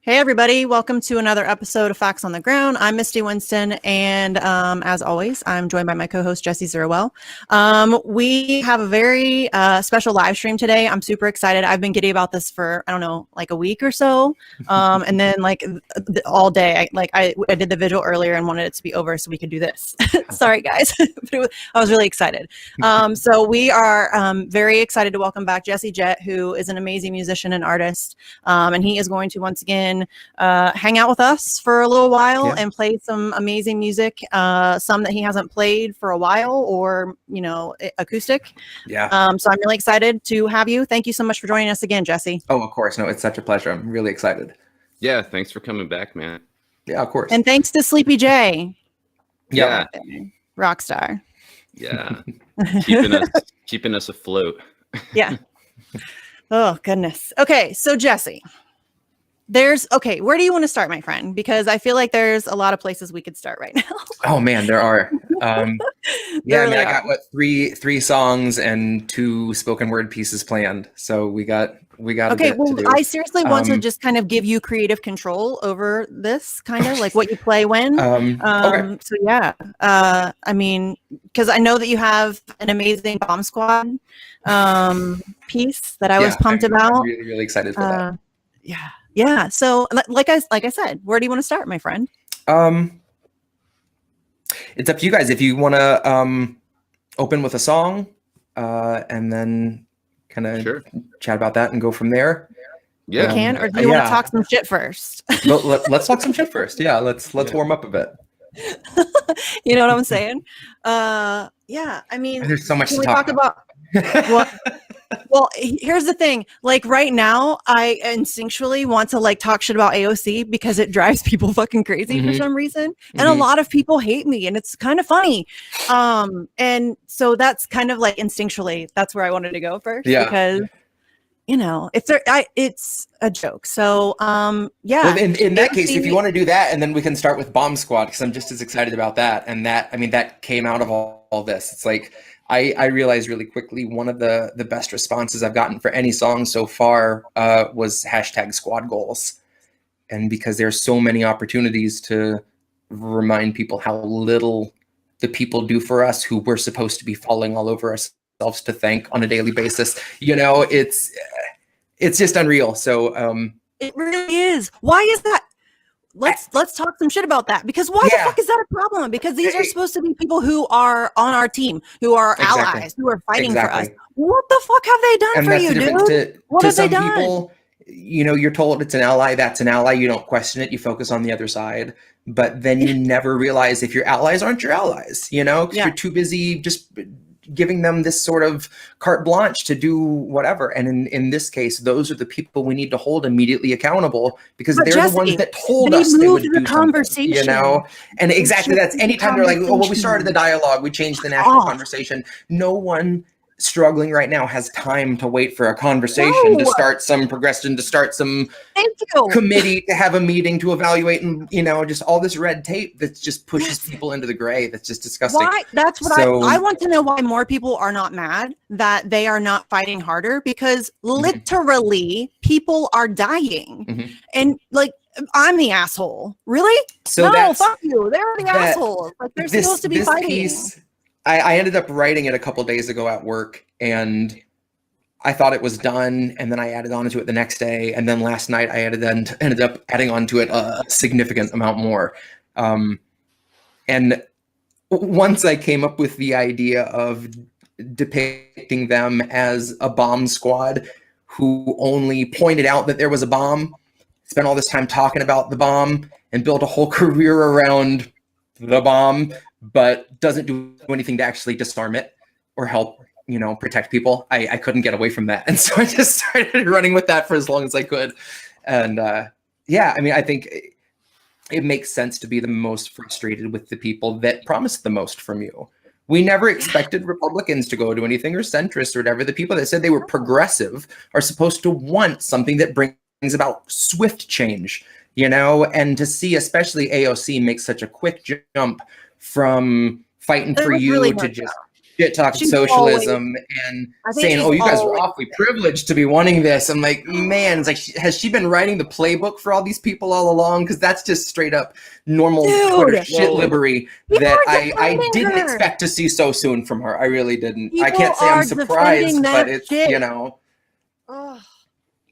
Hey, everybody. Welcome to another episode of Facts on the Ground. I'm Misty Winston, and as always, I'm joined by my co-host, Jesse Zerwell. We have a very special live stream today. I'm super excited. I've been giddy about this for, I don't know, like a week or so. And then like all day, I did the vigil earlier and wanted it to be over so we could do this. Sorry, guys. But I was really excited. So we are very excited to welcome back Jesse Jett, who is an amazing musician and artist. And he is going to once again hang out with us for a little while and play some amazing music, some that he hasn't played for a while, or acoustic. So I'm really excited to have you. Thank you so much for joining us again, Jesse. Oh, of course. No, it's such a pleasure. I'm really excited. Yeah, thanks for coming back, man. Yeah, of course. And thanks to Sleepy J. Yeah. Rockstar. Yeah. keeping us afloat. Yeah. Oh, goodness. Okay, so Jesse. Where do you want to start, my friend? Because I feel like there's a lot of places we could start right now. Oh man, there are. I got three songs and 2 spoken word pieces planned. So we got okay, well, I seriously want to just kind of give you creative control over this, kind of like what you play when. Okay. So yeah, I mean, because I know that you have an amazing Bomb Squad piece that I was pumped about. I'm really, really excited for that. Yeah. So like I said, where do you want to start, my friend? It's up to you guys. If you want to open with a song and then kind of chat about that and go from there. Yeah. We can, or do you want to talk some shit first? Let's talk some shit first. Yeah, let's warm up a bit. You know what I'm saying? I mean, there's so much to talk about. Well, here's the thing. Like right now, I instinctually want to like talk shit about AOC because it drives people fucking crazy for some reason. And a lot of people hate me, and it's kind of funny. And so that's kind of like instinctually, that's where I wanted to go first. Yeah. Because it's a joke. So Well, in that case, if you want to do that, and then we can start with Bomb Squad, because I'm just as excited about that. And that came out of all this. It's like I realized really quickly one of the best responses I've gotten for any song so far was #squad goals. And because there's so many opportunities to remind people how little the people do for us who we're supposed to be falling all over ourselves to thank on a daily basis. It's just unreal. So it really is. Why is that? Let's talk some shit about that, because why the fuck is that a problem? Because these are supposed to be people who are on our team, who are allies, who are fighting for us. What the fuck have they done for you, dude? What have they done? People, you're told it's an ally, that's an ally. You don't question it. You focus on the other side. But then you never realize if your allies aren't your allies, because you're too busy just giving them this sort of carte blanche to do whatever. And in this case, those are the people we need to hold immediately accountable, because they're Jesse, the ones that told us they would do the conversation. And exactly, that's anytime they're like, oh, well, we started the dialogue, we changed the national conversation. No one struggling right now has time to wait for a conversation, to start some progression, to start some committee, to have a meeting, to evaluate, and just all this red tape that just pushes people into the gray. That's just disgusting. Why? That's what I want to know, why more people are not mad that they are not fighting harder, because literally people are dying. And like, I'm the asshole. Really? So fuck you. They're the assholes. Like, they're supposed to be fighting. I ended up writing it a couple days ago at work, and I thought it was done, and then I added on to it the next day, and then last night I ended up adding on to it a significant amount more. And once I came up with the idea of depicting them as a bomb squad who only pointed out that there was a bomb, spent all this time talking about the bomb, and built a whole career around the bomb, but doesn't do anything to actually disarm it or help, protect people. I couldn't get away from that. And so I just started running with that for as long as I could. And I think it makes sense to be the most frustrated with the people that promised the most from you. We never expected Republicans to go to anything, or centrists or whatever. The people that said they were progressive are supposed to want something that brings about swift change, and to see especially AOC make such a quick jump from fighting for you to just shit talking She's socialism and I think saying, she's "Oh, you guys are always- awfully privileged to be wanting this." I'm like, man, it's like, has she been writing the playbook for all these people all along? Because that's just straight up normal Dude! Twitter shit libbery that are I defending didn't her. expect to see so soon from her. I really didn't. I People can't say I'm are surprised, defending but that it's shit. you know. Ugh.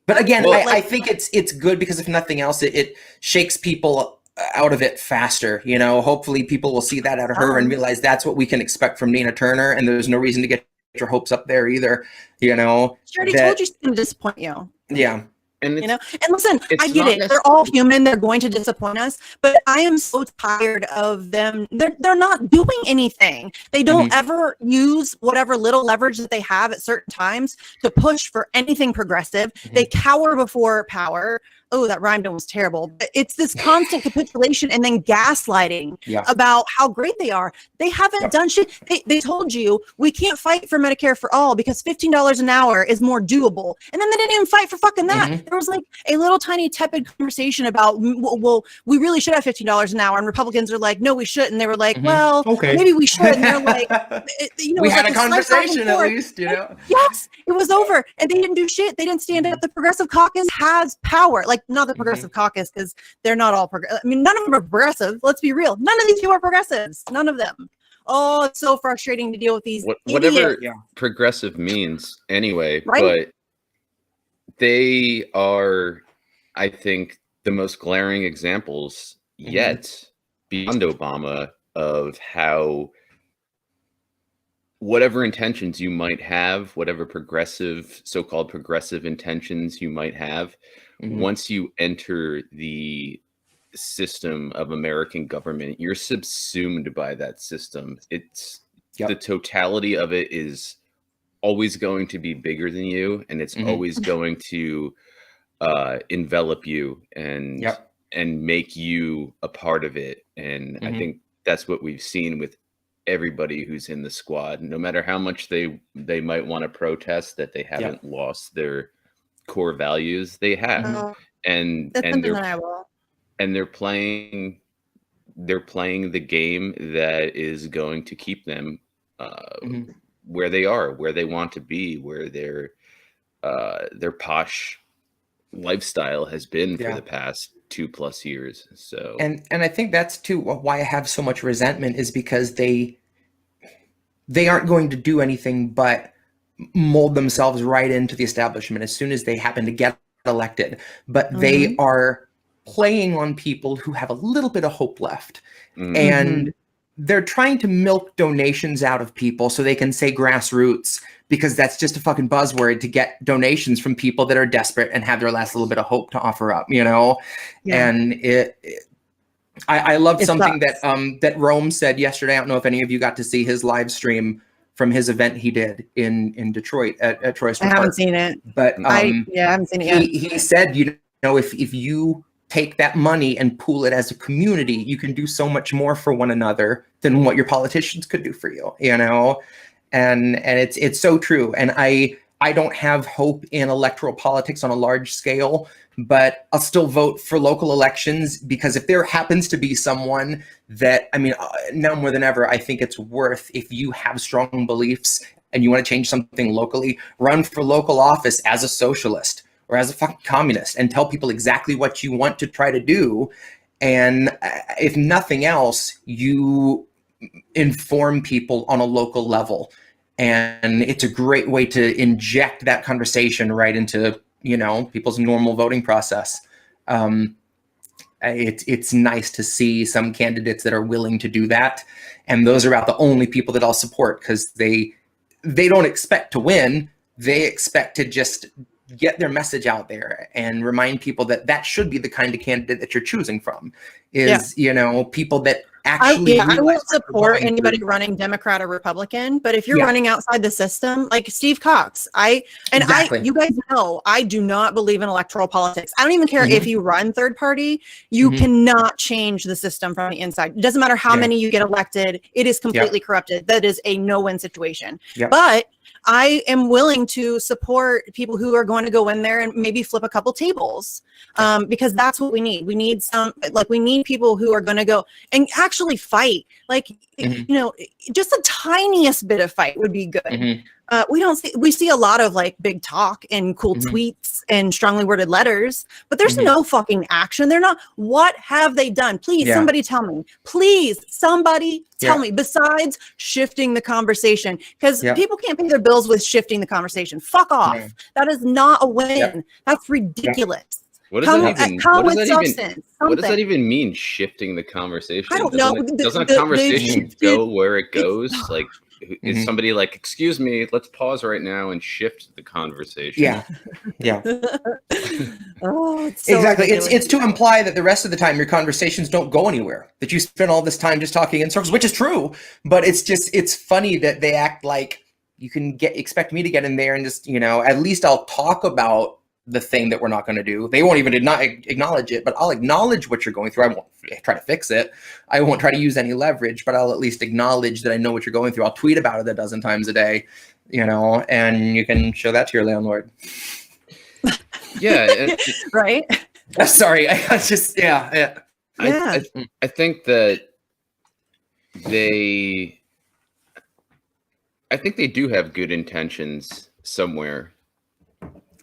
But again, Well, I think it's good because if nothing else, it shakes people out of it faster. You know, hopefully people will see that out of her and realize that's what we can expect from Nina Turner, and there's no reason to get your hopes up there either. You know, She already told you she's going to disappoint you. Yeah. And You know, and listen, I it's get not it. They're all human. They're going to disappoint us, but I am so tired of them. They're not doing anything. They don't ever use whatever little leverage that they have at certain times to push for anything progressive. They cower before power. Oh, that rhymed and was terrible. But it's this constant capitulation and then gaslighting about how great they are. They haven't done shit. They told you we can't fight for Medicare for all because $15 an hour is more doable. And then they didn't even fight for fucking that. There was like a little tiny tepid conversation about, well, we really should have $15 an hour. And Republicans are like, no, we shouldn't. And they were like, well, maybe we should. And they're like, you know, we had like a conversation at least, you know? Yes, it was over. And they didn't do shit. They didn't stand up. The Progressive Caucus has power. Like, not the Progressive Caucus, because they're not all progressive. I mean, none of them are progressive. Let's be real. None of these people are progressives. None of them. Oh, it's so frustrating to deal with these whatever idiots. progressive means anyway. Right? But they are, I think, the most glaring examples yet beyond Obama of how whatever intentions you might have, whatever so-called progressive intentions you might have, once you enter the system of American government, you're subsumed by that system. It's the totality of it is always going to be bigger than you, and it's always going to envelop you and make you a part of it. And I think that's what we've seen with everybody who's in the squad. No matter how much they might want to protest that they haven't lost their core values, they have. And they're playing the game that is going to keep them where they are, where they want to be, where their posh lifestyle has been for the past 2+ years. So and I think that's too why I have so much resentment, is because they aren't going to do anything but mold themselves right into the establishment as soon as they happen to get elected. But they are playing on people who have a little bit of hope left, and they're trying to milk donations out of people so they can say grassroots, because that's just a fucking buzzword to get donations from people that are desperate and have their last little bit of hope to offer up, you know? And I love something that Rome said yesterday. I don't know if any of you got to see his live stream from his event he did in Detroit at Troy State I haven't Park. seen it. But I haven't seen it yet. He said, you know, if you take that money and pool it as a community, you can do so much more for one another than what your politicians could do for you, you know? And it's so true. And I don't have hope in electoral politics on a large scale, but I'll still vote for local elections, because if there happens to be someone that, I mean, now more than ever, I think it's worth, if you have strong beliefs and you want to change something locally, run for local office as a socialist or as a fucking communist and tell people exactly what you want to try to do. And if nothing else, you inform people on a local level. And it's a great way to inject that conversation right into, you know, people's normal voting process. It's nice to see some candidates that are willing to do that. And those are about the only people that I'll support, because they don't expect to win. They expect to just get their message out there and remind people that should be the kind of candidate that you're choosing from, is, you know, people that actually I won't support anybody running Democrat or Republican, but if you're running outside the system, like Steve Cox, you guys know, I do not believe in electoral politics. I don't even care if you run third party, you cannot change the system from the inside. It doesn't matter how many you get elected. It is completely corrupted. That is a no-win situation. But I am willing to support people who are going to go in there and maybe flip a couple tables, because that's what we need. We need we need people who are going to go and actually fight. Like, you know, just the tiniest bit of fight would be good. We see a lot of like big talk and cool tweets and strongly worded letters, but there's no fucking action. They're not. What have they done? Please, somebody tell me. Please, somebody tell me, besides shifting the conversation, because people can't pay their bills with shifting the conversation. Fuck off. That is not a win. That's ridiculous. What does that even mean, shifting the conversation? I don't know. Doesn't a conversation go where it goes? Like, is somebody like, excuse me, let's pause right now and shift the conversation? Oh, it's so exactly. ridiculous. It's to imply that the rest of the time your conversations don't go anywhere, that you spend all this time just talking in circles, which is true. But it's funny that they act like you can expect me to get in there and just, you know, at least I'll talk about the thing that we're not going to do. They won't even acknowledge it, but I'll acknowledge what you're going through. I won't try to fix it. I won't try to use any leverage, but I'll at least acknowledge that I know what you're going through. I'll tweet about it 12 times a day, you know, and you can show that to your landlord. Right. Sorry. I just, I think that I think they do have good intentions somewhere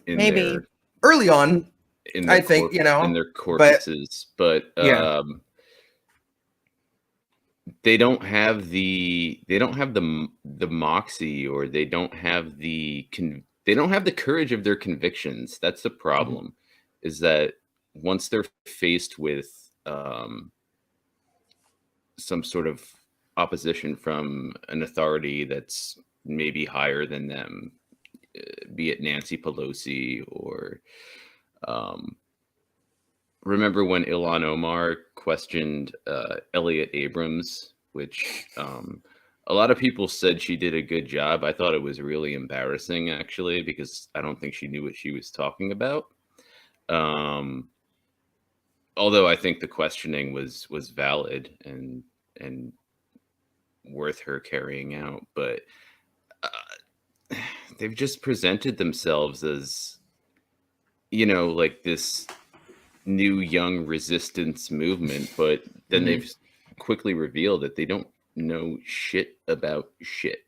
in maybe early on, in I think, you know, in their corpuses, but they don't have the moxie, or they don't have the courage of their convictions. That's the problem, is that once they're faced with some sort of opposition from an authority that's maybe higher than them, be it Nancy Pelosi or remember when Ilhan Omar questioned Elliot Abrams, which a lot of people said she did a good job. I thought it was really embarrassing, actually, because I don't think she knew what she was talking about. Although I think the questioning was valid and worth her carrying out, but they've just presented themselves as, you know, like this new young resistance movement, but then they've quickly revealed that they don't know shit about shit.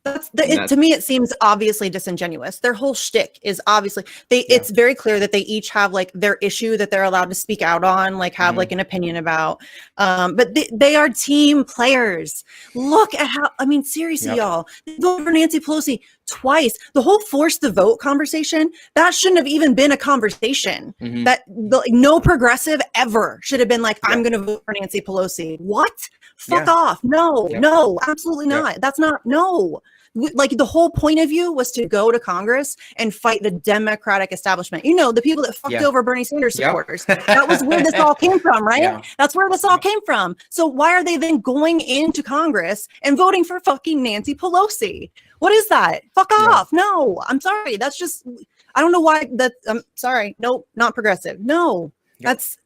To me, it seems obviously disingenuous. Their whole shtick is obviously it's very clear that they each have like their issue that they're allowed to speak out on, like have like an opinion about. But they are team players. Like how, I mean, seriously, y'all, they voted for Nancy Pelosi twice. The whole force the vote conversation, that shouldn't have even been a conversation. That no progressive ever should have been like, I'm going to vote for Nancy Pelosi. What? Fuck off. No, absolutely not. That's not, no. Like the whole point of you was to go to Congress and fight the Democratic establishment. You know, the people that fucked over Bernie Sanders supporters. That was where this all came from, right? That's where this all came from. So why are they then going into Congress and voting for fucking Nancy Pelosi? What is that? Fuck off. No, I'm sorry. That's just, I don't know why that, I'm sorry. Nope, not progressive. No, that's.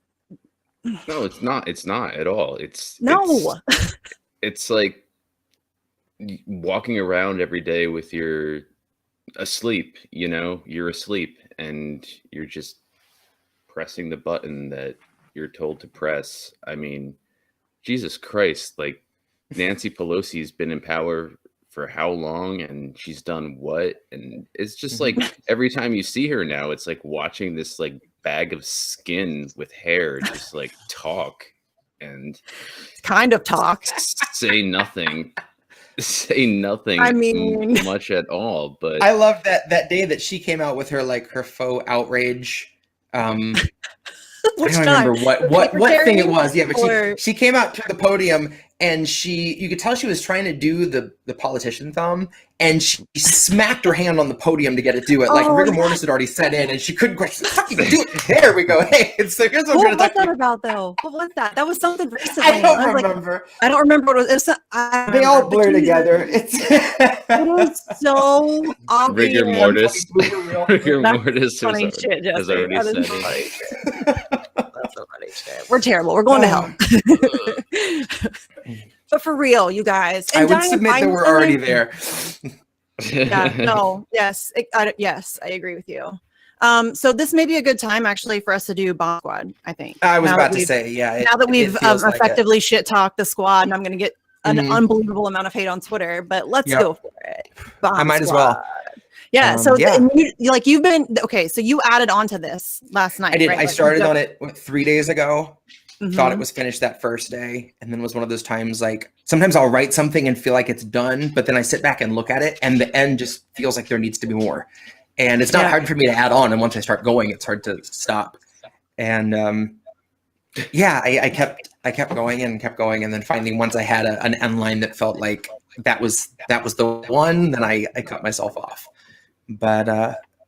No, it's not. It's not at all. It's like walking around every day with your asleep, you know, you're asleep and you're just pressing the button that you're told to press. I mean, Jesus Christ, like Nancy Pelosi's been in power for how long and she's done what? And it's just like every time you see her now, it's like watching this like bag of skin with hair just like talk and kind of talk, say nothing. I mean, much at all. But I love that day that she came out with her like her faux outrage. I don't remember what thing it was. Yeah, but she came out to the podium and you could tell she was trying to do the politician thumb, and she smacked her hand on the podium to get it do it. Like rigor mortis had already set in, and she couldn't quite do it. There we go. Hey, so here's what I'm going to talk about. What was that about, though? What was that? That was something recently. I don't remember. I don't remember what it was. They all blur together. It is so obvious. Rigor mortis. Rigor mortis has already said it. That's so funny shit. We're terrible. We're going to hell. But for real, you guys. I And would Diane submit that we're already there. Yeah, no, yes, yes, I agree with you. So this may be a good time actually for us to do Bomb Squad, I think. I was about to say, yeah. Now that we've feels like effectively shit talked the squad, and I'm going to get an Mhm. unbelievable amount of hate on Twitter, but let's go for it. Bomb I might Squad. as well. Yeah. So yeah. you've been okay. So you added on to this last night. I did. Right? I started on it 3 days ago. Mhm. Thought it was finished that first day, and then it was one of those times like sometimes I'll write something and feel like it's done, but then I sit back and look at it, and the end just feels like there needs to be more. And it's not hard for me to add on, and once I start going, it's hard to stop. And I kept going and kept going, and then finally, once I had an end line that felt like that was the one, then I cut myself off. But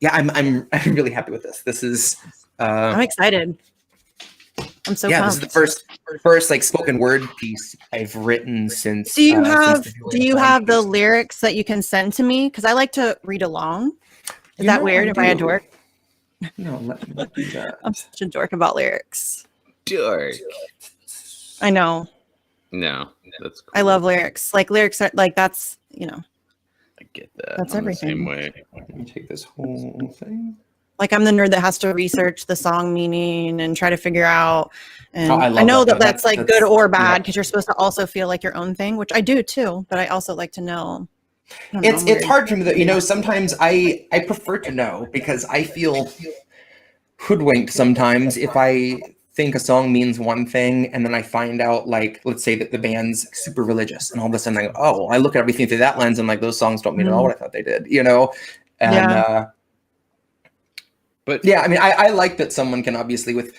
I'm really happy with this. This is I'm excited. I'm so pumped. This is the first like spoken word piece I've written since. Do you have the lyrics that you can send to me? Because I like to read along. Is that weird if I had dork? No, let me do that. I'm such a dork about lyrics. Dork. I know. No, that's cool. I love lyrics. Like lyrics are like that's I get that. That's I'm everything. The same way. Let me take this whole thing. Like I'm the nerd that has to research the song meaning and try to figure out. And I that, know though. that's like good or bad yeah. because you're supposed to also feel like your own thing, which I do too. But I also like to know. It's hard for me though. Sometimes I prefer to know because I feel hoodwinked sometimes if I think a song means one thing and then I find out, like, let's say that the band's super religious and all of a sudden I go, oh, I look at everything through that lens and like those songs don't mean at all what I thought they did, And but yeah, I mean, I like that someone can obviously with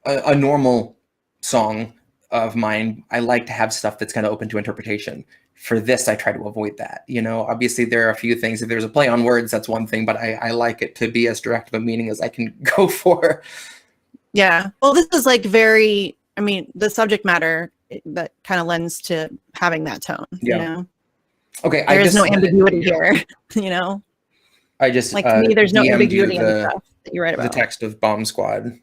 a normal song of mine, I like to have stuff that's kind of open to interpretation. For this, I try to avoid that. Obviously there are a few things. If there's a play on words, that's one thing, but I like it to be as direct of a meaning as I can go for. Yeah. Well, this is like the subject matter that kind of lends to having that tone. Yeah. Okay. There is no ambiguity here, I just like to me, there's no DM'd ambiguity in the stuff that you write about. The text of Bomb Squad.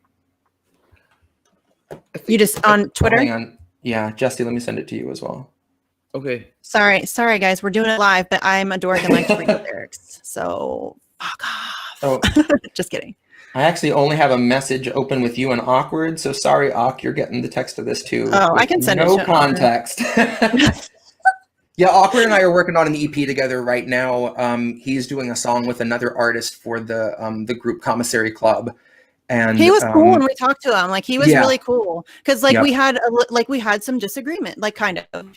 You just on Twitter? Hang on. Yeah, Jesse, let me send it to you as well. Okay. Sorry, guys, we're doing it live, but I'm a dork and like to read the lyrics. So fuck off. Oh, just kidding. I actually only have a message open with you and Awkward, so sorry, Awk, you're getting the text of this too. Oh, I can send it to no context. Yeah, Awkward and I are working on an EP together right now. He's doing a song with another artist for the group Commissary Club. And he was cool when we talked to him. Like he was really cool because like we had some disagreement, like kind of,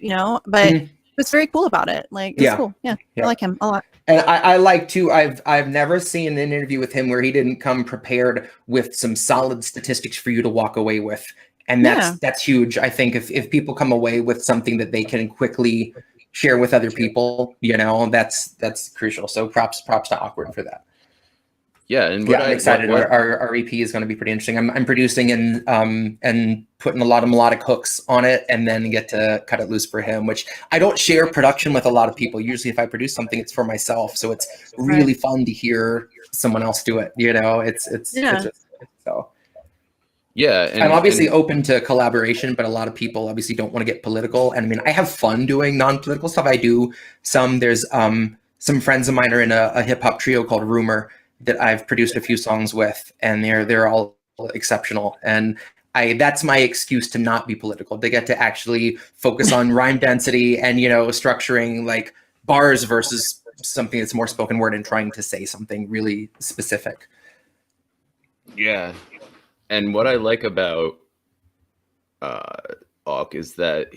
but he was very cool about it. Like it was cool. Yeah, I like him a lot. And I like too. I've never seen an interview with him where he didn't come prepared with some solid statistics for you to walk away with, and that's huge. I think if people come away with something that they can quickly share with other people, that's crucial. So props to Awkward for that. Yeah, and I'm excited. Our EP is going to be pretty interesting. I'm producing and putting a lot of melodic hooks on it, and then get to cut it loose for him. Which I don't share production with a lot of people. Usually, if I produce something, it's for myself. So it's really fun to hear someone else do it. It's so. Yeah, I'm obviously open to collaboration, but a lot of people obviously don't want to get political. And I mean, I have fun doing non-political stuff. I do some. There's some friends of mine are in a hip hop trio called Rumor that I've produced a few songs with, and they're all exceptional. And that's my excuse to not be political. They get to actually focus on rhyme density and structuring like bars versus something that's more spoken word and trying to say something really specific. Yeah. And what I like about Awk is that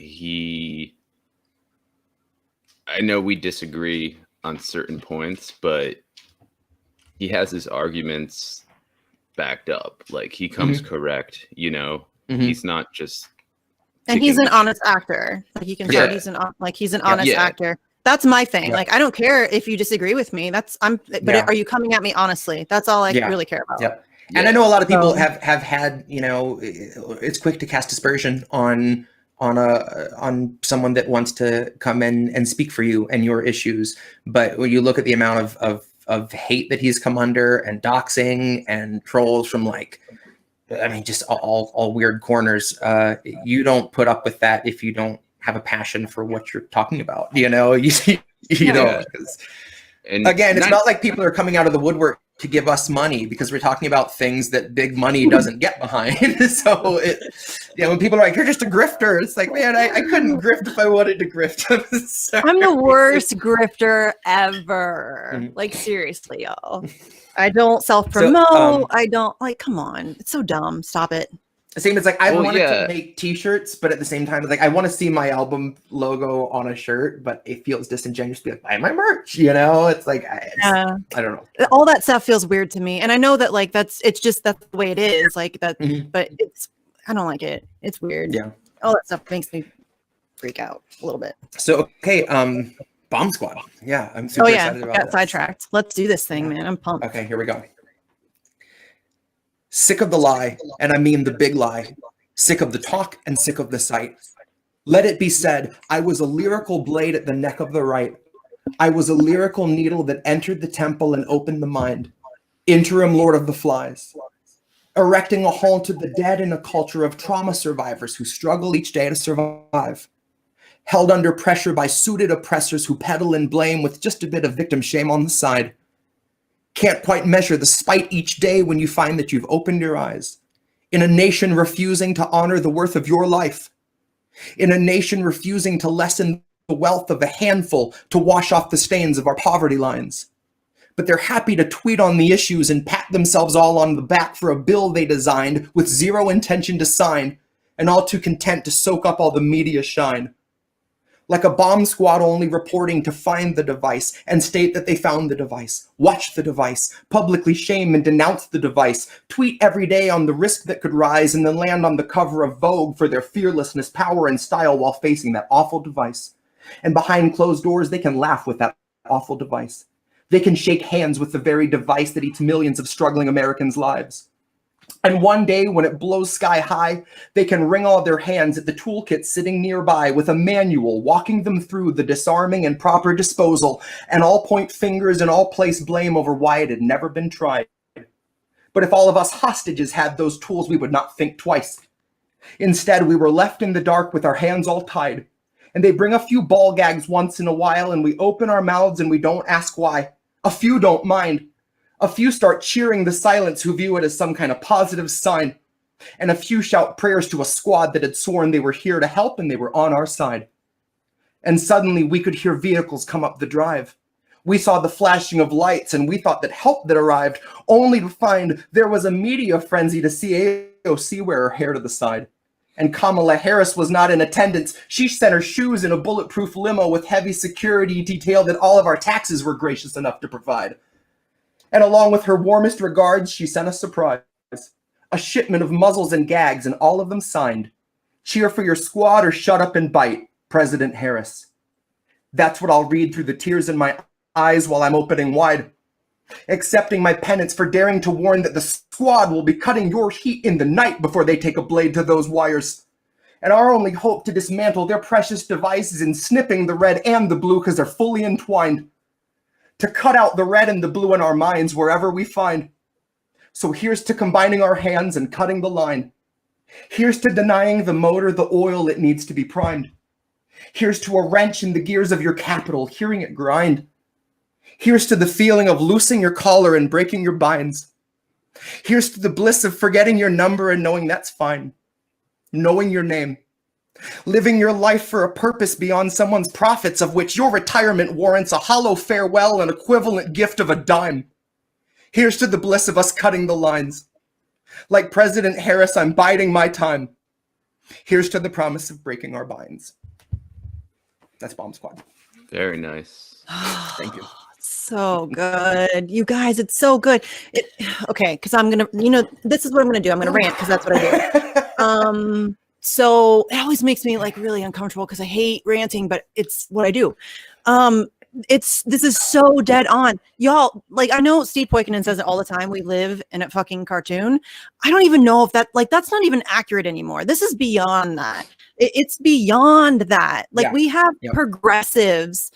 I know we disagree on certain points, but he has his arguments backed up. Like he comes correct, he's not just. And he's an honest actor. Like you can tell he's an honest actor. That's my thing. Yeah. Like I don't care if you disagree with me. Are you coming at me on honestly? That's all I really care about. Yeah. And I know a lot of people have had, it's quick to cast aspersion on someone that wants to come in and speak for you and your issues. But when you look at the amount of hate that he's come under and doxing and trolls from just all weird corners, you don't put up with that if you don't have a passion for what you're talking about. You know, you know, because And again, it's not like people are coming out of the woodwork to give us money, because we're talking about things that big money doesn't get behind. So when people are like, you're just a grifter, it's like, man, I couldn't grift if I wanted to grift. I'm the worst grifter ever. Like, seriously, y'all. I don't self-promote. So, I don't, like, come on. It's so dumb. Stop it. Same as like, I wanted to make t-shirts, but at the same time, like, I want to see my album logo on a shirt, but it feels disingenuous to be like, buy my merch, you know? It's like, I don't know. All that stuff feels weird to me. And I know that, like, that's the way it is. Like, that, but I don't like it. It's weird. Yeah. All that stuff makes me freak out a little bit. So, okay. Bomb Squad. Yeah. I'm super excited about got sidetracked. Let's do this thing, man. I'm pumped. Okay, here we go. Sick of the lie, and I mean the big lie. Sick of the talk and sick of the sight. Let it be said, I was a lyrical blade at the neck of the right. I was a lyrical needle that entered the temple and opened the mind. Interim Lord of the Flies. Erecting a hall to the dead in a culture of trauma survivors who struggle each day to survive. Held under pressure by suited oppressors who peddle and blame with just a bit of victim shame on the side. Can't quite measure the spite each day when you find that you've opened your eyes. In a nation refusing to honor the worth of your life. In a nation refusing to lessen the wealth of a handful to wash off the stains of our poverty lines. But they're happy to tweet on the issues and pat themselves all on the back for a bill they designed with zero intention to sign, and all too content to soak up all the media shine. Like a bomb squad only reporting to find the device and state that they found the device, watch the device, publicly shame and denounce the device, tweet every day on the risk that could rise, and then land on the cover of Vogue for their fearlessness, power, and style while facing that awful device. And behind closed doors, they can laugh with that awful device. They can shake hands with the very device that eats millions of struggling Americans' lives. And one day, when it blows sky high, they can wring all their hands at the toolkit sitting nearby with a manual walking them through the disarming and proper disposal, and all point fingers and all place blame over why it had never been tried. But if all of us hostages had those tools, we would not think twice. Instead, we were left in the dark with our hands all tied. And they bring a few ball gags once in a while, and we open our mouths and we don't ask why. A few don't mind. A few start cheering the silence who view it as some kind of positive sign. And a few shout prayers to a squad that had sworn they were here to help and they were on our side. And suddenly we could hear vehicles come up the drive. We saw the flashing of lights and we thought that help had arrived, only to find there was a media frenzy to see AOC wear her hair to the side. And Kamala Harris was not in attendance. She sent her shoes in a bulletproof limo with heavy security detail that all of our taxes were gracious enough to provide. And along with her warmest regards, she sent a surprise. A shipment of muzzles and gags, and all of them signed. Cheer for your squad or shut up and bite, President Harris. That's what I'll read through the tears in my eyes while I'm opening wide. Accepting my penance for daring to warn that the squad will be cutting your heat in the night before they take a blade to those wires. And our only hope to dismantle their precious device is in snipping the red and the blue because they're fully entwined. To cut out the red and the blue in our minds wherever we find. So here's to combining our hands and cutting the line. Here's to denying the motor the oil it needs to be primed. Here's to a wrench in the gears of your capital, hearing it grind. Here's to the feeling of loosing your collar and breaking your binds. Here's to the bliss of forgetting your number and knowing that's fine. Knowing your name. Living your life for a purpose beyond someone's profits, of which your retirement warrants a hollow farewell and equivalent gift of a dime. Here's to the bliss of us cutting the lines. Like President Harris, I'm biding my time. Here's to the promise of breaking our binds. That's Bomb Squad. Very nice. Thank you. So good. You guys, it's so good. Okay, because I'm going to, this is what I'm going to do. I'm going to rant because that's what I do. So it always makes me like really uncomfortable because I hate ranting, but it's what I do. This is so dead on. Y'all, like, I know Steve Poikonen says it all the time. We live in a fucking cartoon. I don't even know if that's not even accurate anymore. This is beyond that. It's beyond that. Like, we have progressives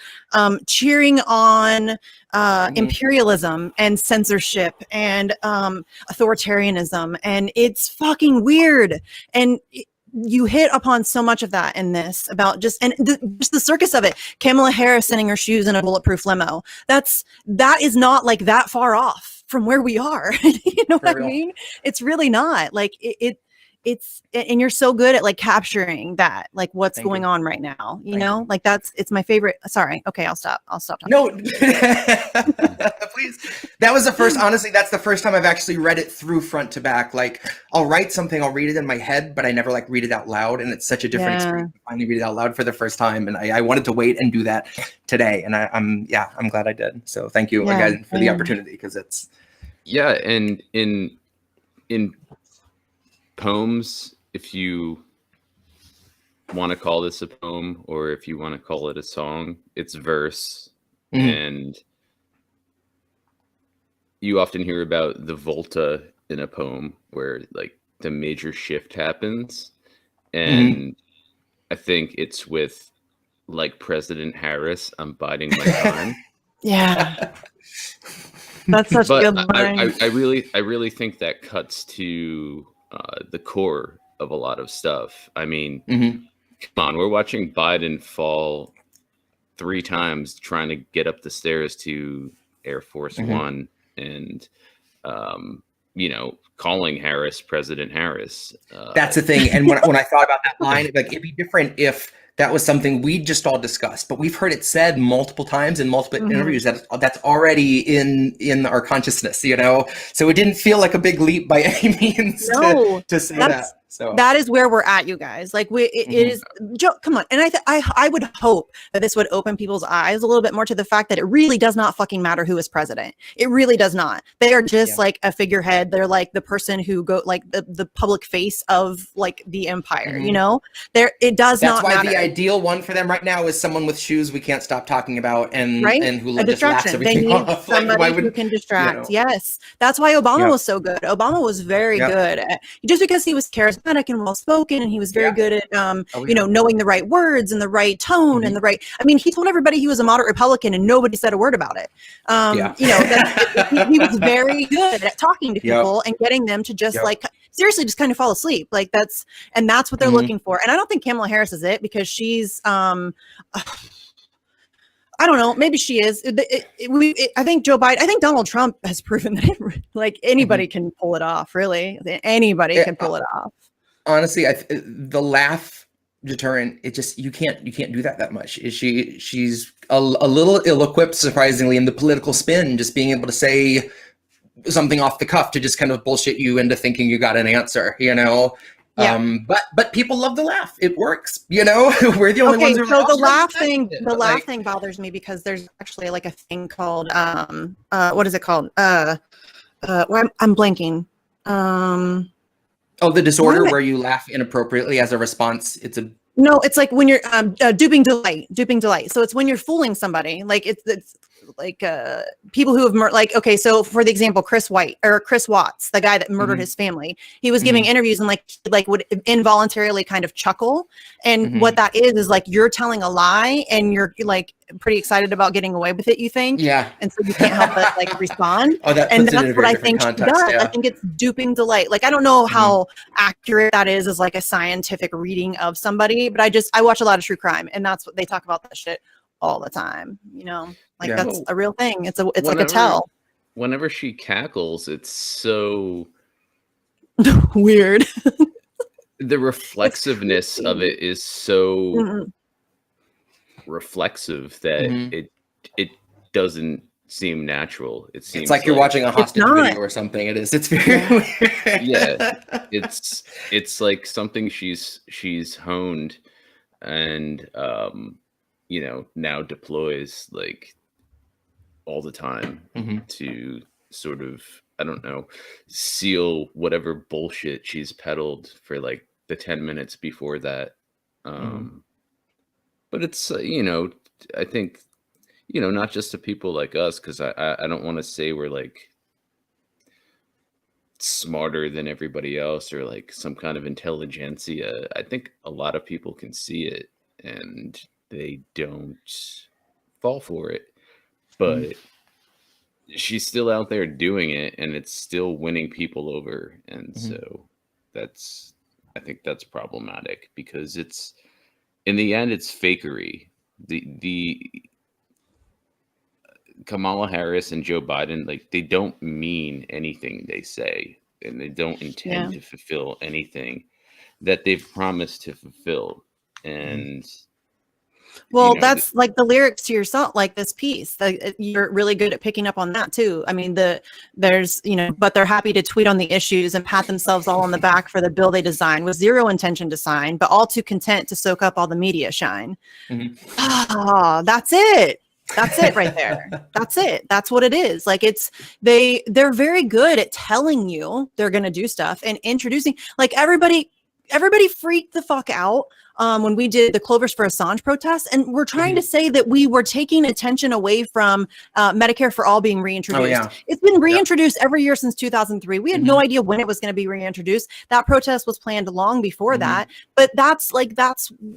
cheering on imperialism and censorship and authoritarianism, and it's fucking weird. And you hit upon so much of that in this about just the circus of it. Kamala Harris sending her shoes in a bulletproof limo. That is not like that far off from where we are. You know what I mean? It's really not like it's, and you're so good at like capturing that, like what's going on right now, you know, like it's my favorite. Sorry. Okay. I'll stop talking. No, please. That was the first, honestly, that's the first time I've actually read it through front to back. Like I'll write something, I'll read it in my head, but I never like read it out loud. And it's such a different experience to finally read it out loud for the first time. And I wanted to wait and do that today. And I'm glad I did. So thank you again for the opportunity, because it's. Yeah. And in poems, if you want to call this a poem or if you want to call it a song, it's verse. And you often hear about the volta in a poem where like the major shift happens. And I think it's with like President Harris, I'm biding my time. Yeah. That's such a good line. I really think that cuts to the core of a lot of stuff. I mean, come on, we're watching Biden fall 3 times trying to get up the stairs to Air Force One, and you know, calling Harris President Harris. That's the thing. And when I thought about that line, like it'd be different if that was something we just all discussed, but we've heard it said multiple times in multiple interviews that's already in our consciousness, you know? So it didn't feel like a big leap by any means to say that. So that is where we're at, you guys. Like it is, come on. And I would hope that this would open people's eyes a little bit more to the fact that it really does not fucking matter who is president. It really does not. They are just like a figurehead. They're like the person who like the public face of like the empire, you know, it does not matter. That's why the ideal one for them right now is someone with shoes we can't stop talking about and who a just laughs distraction. They everything need off. somebody who can distract. You know. Yes. That's why Obama was so good. Obama was very good at, just because he was charismatic and well spoken, and he was very good at you know, knowing the right words and the right tone and the right. I mean, he told everybody he was a moderate Republican, and nobody said a word about it. You know, he was very good at talking to people and getting them to just like seriously just kind of fall asleep. Like that's what they're looking for. And I don't think Kamala Harris is it, because she's I don't know. Maybe she is. I think Joe Biden. I think Donald Trump has proven that like anybody can pull it off. Really, anybody can pull it off. Honestly, the laugh deterrent. It just you can't do that much. She's a little ill-equipped, surprisingly, in the political spin. Just being able to say something off the cuff to just kind of bullshit you into thinking you got an answer. You know. Yeah. But people love the laugh. It works, you know. We're the only ones who so the laugh thing bothers me, because there's actually like a thing called what is it called? I'm blanking. The disorder where you laugh inappropriately as a response. No, it's like when you're duping delight. So it's when you're fooling somebody. Like it's like people who have like, okay, so for the example, Chris Watts, the guy that murdered his family, he was giving interviews and like would involuntarily kind of chuckle. And what that is like you're telling a lie and you're like pretty excited about getting away with it, you think? Yeah. And so you can't help but like respond. That's what I think she does. Yeah. I think it's duping delight. Like I don't know how accurate that is as like a scientific reading of somebody, but I watch a lot of true crime, and that's what they talk about that shit all the time, you know, like that's a real thing. It's like a tell. Whenever she cackles, it's so weird. The reflexiveness of it is so reflexive that it doesn't seem natural. It seems it's like you're watching a hostage video or something. It is. It's very weird. Yeah. It's like something she's honed and you know, now deploys like all the time to sort of, I don't know, seal whatever bullshit she's peddled for like the 10 minutes before that. But it's, you know, I think, you know, not just to people like us, because I don't want to say we're like smarter than everybody else or like some kind of intelligentsia. I think a lot of people can see it and they don't fall for it, but she's still out there doing it and it's still winning people over. And so I think that's problematic because it's, in the end, it's fakery. The Kamala Harris and Joe Biden, like, they don't mean anything they say, and they don't intend to fulfill anything that they've promised to fulfill. And well, that's like the lyrics to your song, like this piece. You're really good at picking up on that too. I mean, there's, but they're happy to tweet on the issues and pat themselves all on the back for the bill they designed with zero intention to sign, but all too content to soak up all the media shine. Ah, that's it. That's it right there. That's it. That's what it is. Like, they're very good at telling you they're going to do stuff and introducing, like, everybody freaked the fuck out when we did the Clovers for Assange protest, and we're trying to say that we were taking attention away from Medicare for All being reintroduced. Oh, yeah. It's been reintroduced every year since 2003. We had no idea when it was going to be reintroduced. That protest was planned long before that, but that's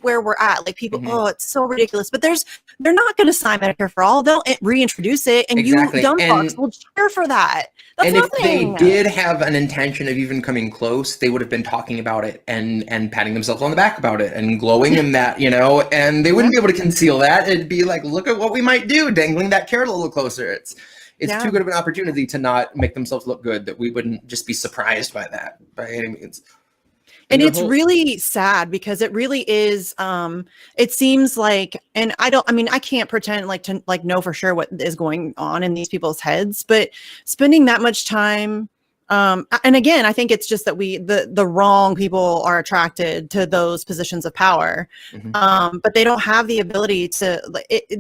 where we're at. Like, people, oh, it's so ridiculous. But they're not going to sign Medicare for All. They'll reintroduce it, and you dumb fucks will cheer for that. That's and nothing. If they did have an intention of even coming close, they would have been talking about it and patting themselves on the back about it and glowing in that, and they wouldn't be able to conceal that. It'd be like, look at what we might do, dangling that carrot a little closer. It's too good of an opportunity to not make themselves look good, that we wouldn't just be surprised by that by any means. And it's really sad because it really is, it seems like, and I can't pretend to know for sure what is going on in these people's heads, but spending that much time, and again, I think it's just that the wrong people are attracted to those positions of power, but they don't have the ability to, it's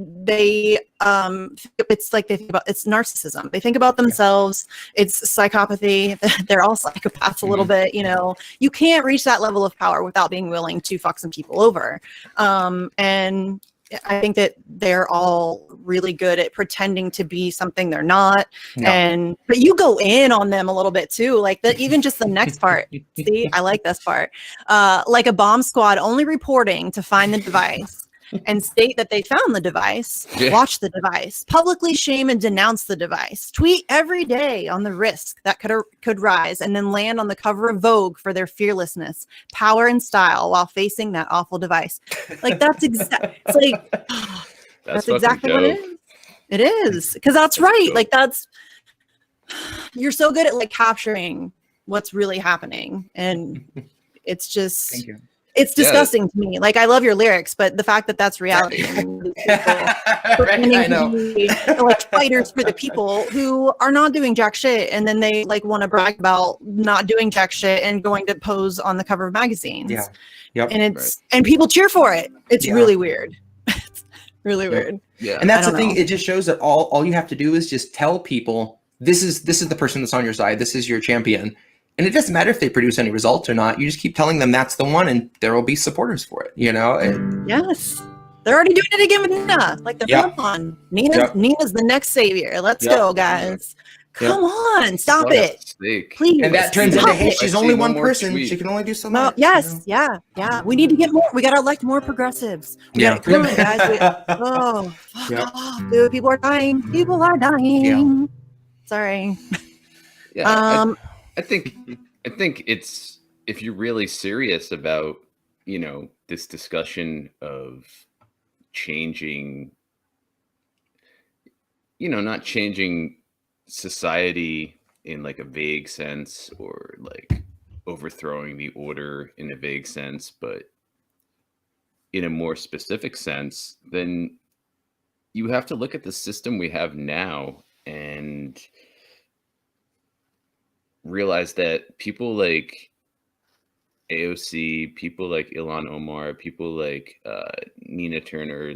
like it's narcissism. They think about themselves. It's psychopathy. They're all psychopaths a little bit, you can't reach that level of power without being willing to fuck some people over. And I think that they're all really good at pretending to be something they're not. No. But you go in on them a little bit too. Like even just the next part. See, I like this part. Like a bomb squad only reporting to find the device and state that they found the device, watch the device, publicly shame and denounce the device, tweet every day on the risk that could rise, and then land on the cover of Vogue for their fearlessness, power, and style while facing that awful device. Like, that's exactly what it is. It is, because that's right. Dope. Like, you're so good at capturing what's really happening, and it's just. Thank you. It's disgusting to me. Like, I love your lyrics, but the fact that that's reality. I know. Like fighters for the people who are not doing jack shit, and then they want to brag about not doing jack shit and going to pose on the cover of magazines. Yeah. Yep. And and people cheer for it. It's really weird. It's really weird. Yeah. And that's the thing. It just shows that all you have to do is just tell people this is the person that's on your side. This is your champion. And it doesn't matter if they produce any results or not. You just keep telling them that's the one, and there will be supporters for it. Yes, they're already doing it again with Nina. Like, they're on. Nina's the next savior. Let's go, guys. Come on, stop it, please. And that turns into, hey, she's only one person. She can only do so much. Yes, yeah. We need to get more. We got to elect more progressives. Come on, guys. Fuck off, dude. People are dying. Yeah. Sorry. Yeah. I think it's, if you're really serious about, this discussion of changing, not changing society in a vague sense, or overthrowing the order in a vague sense, but in a more specific sense, then you have to look at the system we have now and realize that people like AOC, people like Ilhan Omar, people like Nina Turner,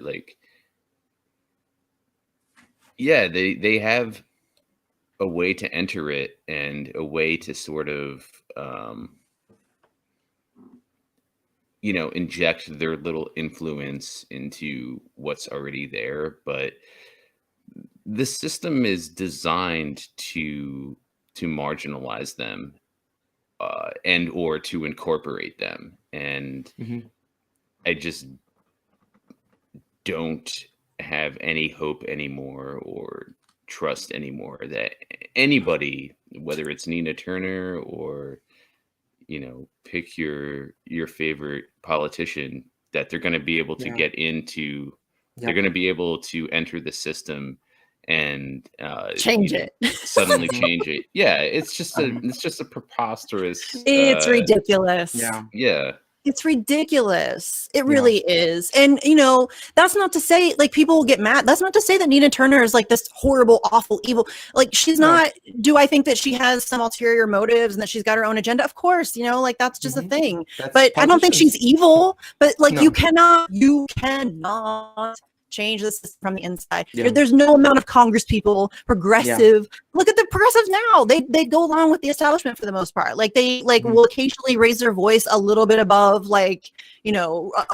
they have a way to enter it and a way to sort of inject their little influence into what's already there. But the system is designed to marginalize them and or to incorporate them. And I just don't have any hope anymore or trust anymore that anybody, whether it's Nina Turner or pick your favorite politician that they're going to be able to get into. They're going to be able to enter the system and change it. Suddenly change it. Yeah, it's just a preposterous. It's ridiculous. Yeah. It's ridiculous. It really is. And, that's not to say, like, people will get mad. That's not to say that Nina Turner is, like, this horrible, awful, evil. Like, she's not. Do I think that she has some ulterior motives and that she's got her own agenda? Of course, like, that's just a thing. But I don't think she's evil. But, like, you cannot change this from the inside. There's no amount of Congress people, progressive. Look at the progressives now. They go along with the establishment for the most part. Like they will occasionally raise their voice a little bit above a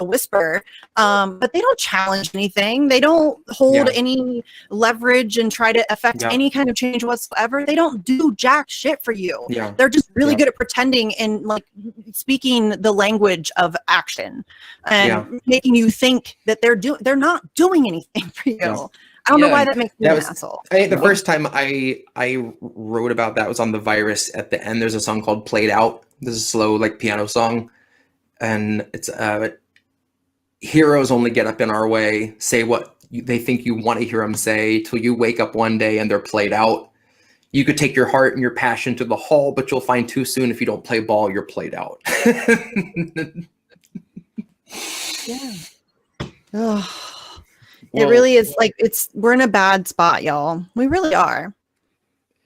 whisper. But they don't challenge anything. They don't hold any leverage and try to affect any kind of change whatsoever. They don't do jack shit for you. They're just really good at pretending and like speaking the language of action and making you think that they're not doing anything for you. I don't know why that makes me an asshole. I think the first time I wrote about that was on the virus. At the end, there's a song called "Played Out." This is a slow, like piano song, and it's heroes only get up in our way, say what they think you want to hear them say, till you wake up one day and they're played out. You could take your heart and your passion to the hall, but you'll find too soon if you don't play ball, you're played out. It really is like we're in a bad spot, y'all. We really are.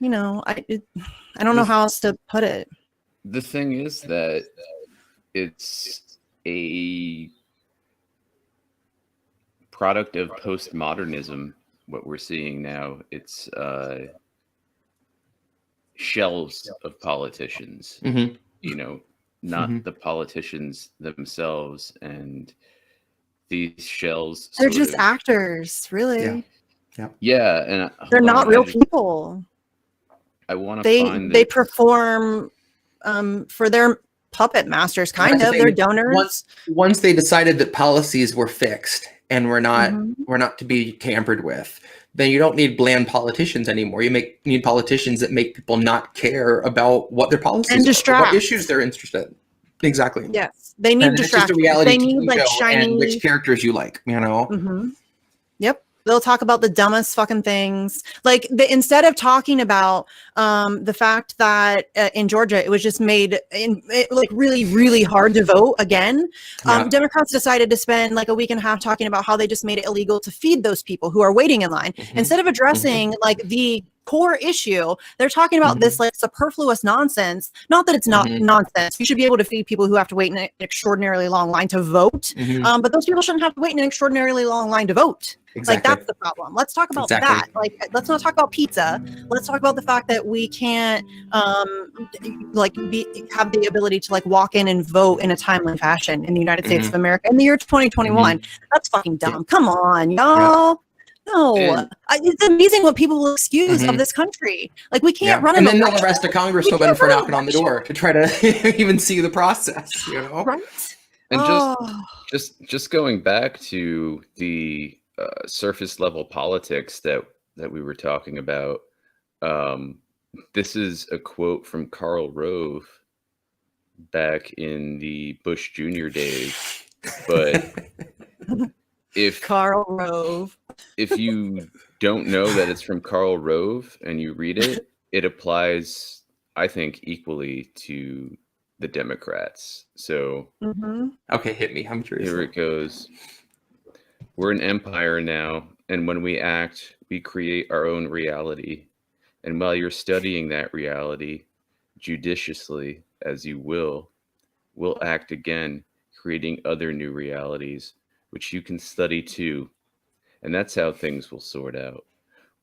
I don't know how else to put it. The thing is that it's a product of postmodernism. What we're seeing now, it's shells of politicians. Not the politicians themselves, and these shells. They're just actors, really. Yeah, and they're not real people. I want to find they perform for their puppet masters, kind of. They're donors. Once they decided that policies were fixed and were not to be tampered with, then you don't need bland politicians anymore. You need politicians that make people not care about what their policies and distract. What issues they're interested in. Exactly. Yes, they need distraction. They need like shiny and which characters you like. Yep. They'll talk about the dumbest fucking things. Like instead of talking about the fact that in Georgia it was just made like really, really hard to vote again. Democrats decided to spend like a week and a half talking about how they just made it illegal to feed those people who are waiting in line. Instead of addressing like the core issue, they're talking about this like superfluous nonsense. Not that it's not nonsense. You should be able to feed people who have to wait in an extraordinarily long line to vote. But those people shouldn't have to wait in an extraordinarily long line to vote. Like that's the problem. Let's talk about that. Like let's not talk about pizza. Let's talk about the fact that we can't have the ability to like walk in and vote in a timely fashion in the United States of America in the year 2021. That's fucking dumb. Come on, y'all. No, it's amazing what people will excuse of this country. Like we can't run. And then they'll arrest a congresswoman for knocking on the door to try to even see the process. Right? And just going back to the surface level politics that we were talking about. This is a quote from Karl Rove back in the Bush Jr. days, but if Karl Rove, if you don't know that it's from Karl Rove and you read it, it applies, I think, equally to the Democrats. So, okay, hit me. I'm curious. Here it goes. We're an empire now, and when we act, we create our own reality. And while you're studying that reality, judiciously as you will, we'll act again, creating other new realities, which you can study too. And that's how things will sort out.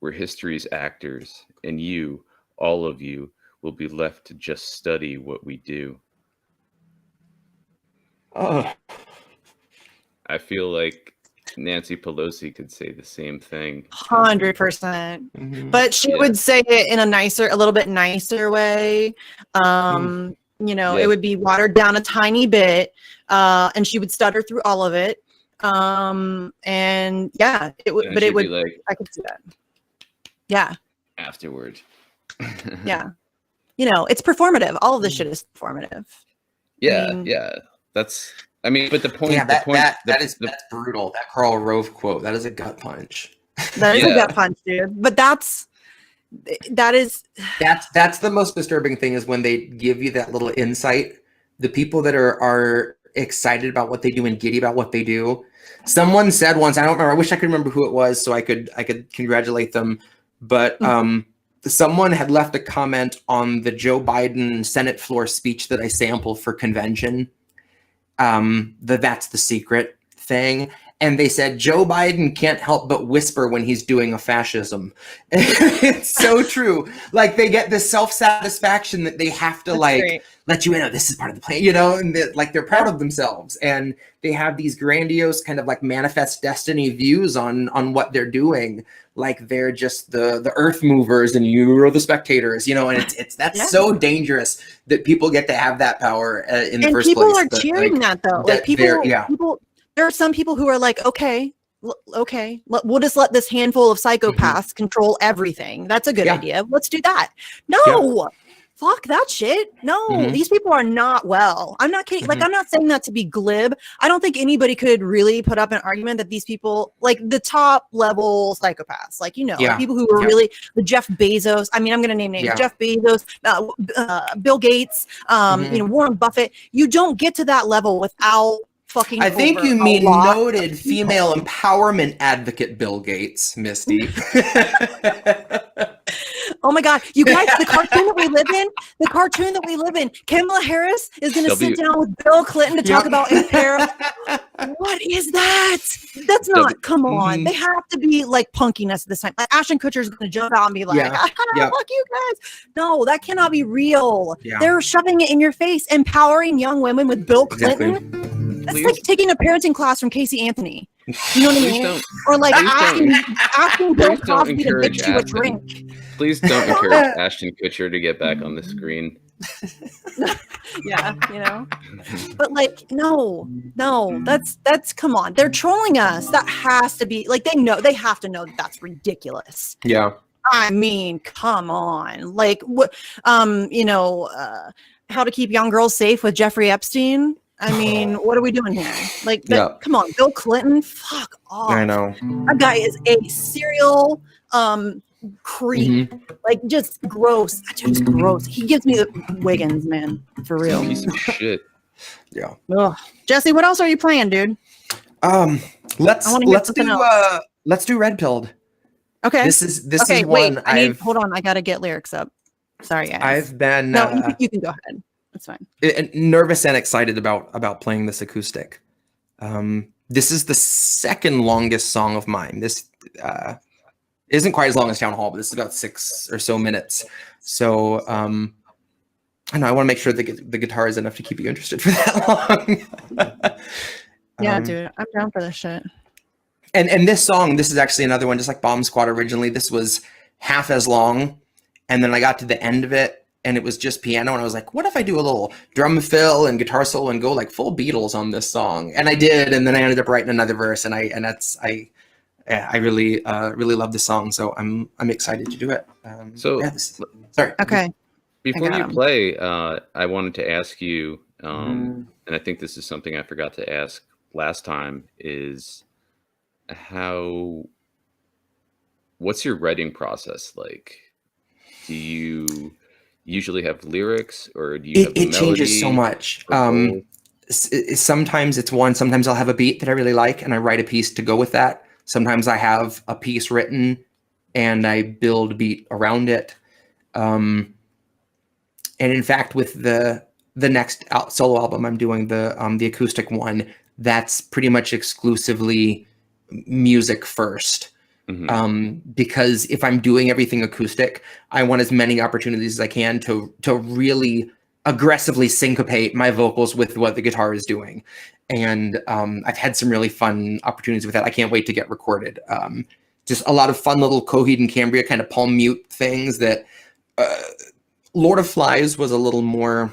We're history's actors, and you, all of you, will be left to just study what we do. I feel like Nancy Pelosi could say the same thing. 100%. But she would say it in a little bit nicer way. It would be watered down a tiny bit, and she would stutter through all of it. It would, but it would, like, I could see that. Yeah. Afterward. Yeah. It's performative. All of this shit is performative. mean, That's. I mean, but the point. Yeah, that's brutal. That Karl Rove quote. That is a gut punch. that is a gut punch, dude. But that's the most disturbing thing is when they give you that little insight. The people that are excited about what they do and giddy about what they do. Someone said once, I don't remember. I wish I could remember who it was, so I could congratulate them. But someone had left a comment on the Joe Biden Senate floor speech that I sampled for convention. That's the secret thing. And they said, Joe Biden can't help but whisper when he's doing a fascism. It's so true. Like they get this self-satisfaction that they have to let you in. Oh, this is part of the plan, and they're proud of themselves. And they have these grandiose kind of like manifest destiny views on what they're doing. Like they're just the earth movers and you're the spectators, and that's so dangerous that people get to have that power in the first place. And people are cheering that though. Like people. There are some people who are like, okay, we'll just let this handful of psychopaths control everything. That's a good idea. Let's do that. No, fuck that shit. No, these people are not well. I'm not kidding. Like, I'm not saying that to be glib. I don't think anybody could really put up an argument that these people, like the top level psychopaths, like, like people who are really the Jeff Bezos. I mean, I'm going to name names. Jeff Bezos, Bill Gates, Warren Buffett. You don't get to that level without fucking. I think you mean noted female empowerment advocate Bill Gates, Misty. Oh my God, you guys, the cartoon that we live in, Kamala Harris is going to sit down with Bill Clinton to talk about imperial. What is that? That's not, come on. They have to be like punking us this time. Like Ashton Kutcher is going to jump out and be like, fuck you guys. No, that cannot be real. They're shoving it in your face, empowering young women with Bill Clinton. That's like taking a parenting class from Casey Anthony. You know what I mean? Or like asking Bill Cosby to mix you a drink. Please don't encourage Ashton Kutcher to get back on the screen. But like, no, that's come on. They're trolling us. That has to be like, they have to know that that's ridiculous. Yeah. I mean, come on. Like what, how to keep young girls safe with Jeffrey Epstein. I mean, what are we doing here? Like, come on, Bill Clinton, fuck off. I know. That guy is a serial creep. Like, just gross. Just gross. He gives me the Wiggins, man, for real. Piece of shit. Yeah. Ugh. Jesse, what else are you playing, dude? Let's do Red Pilled. Okay. This is one. Hold on. I gotta get lyrics up. Sorry, guys. I've been. No, you can go ahead. That's fine. Nervous and excited about playing this acoustic. This is the second longest song of mine. This isn't quite as long as Town Hall, but this is about 6 or so minutes. So I know I want to make sure the guitar is enough to keep you interested for that long. Yeah, dude, I'm down for this shit. And this song, this is actually another one, just like Bomb Squad originally. This was half as long, and then I got to the end of it, and it was just piano, and I was like, what if I do a little drum fill and guitar solo and go like full Beatles on this song? And I did, and then I ended up writing another verse, and I really love this song, so I'm excited to do it. Sorry. Okay. Before you play, I wanted to ask you, and I think this is something I forgot to ask last time, is what's your writing process like? Do you usually have lyrics, or do you have a melody? It changes so much. Sometimes it's one. Sometimes I'll have a beat that I really like, and I write a piece to go with that. Sometimes I have a piece written, and I build a beat around it. And in fact, with the next solo album I'm doing, the acoustic one, that's pretty much exclusively music first. Because if I'm doing everything acoustic, I want as many opportunities as I can to really aggressively syncopate my vocals with what the guitar is doing. And I've had some really fun opportunities with that. I can't wait to get recorded. Just a lot of fun little Coheed and Cambria kind of palm mute things that Lord of Flies was a little more,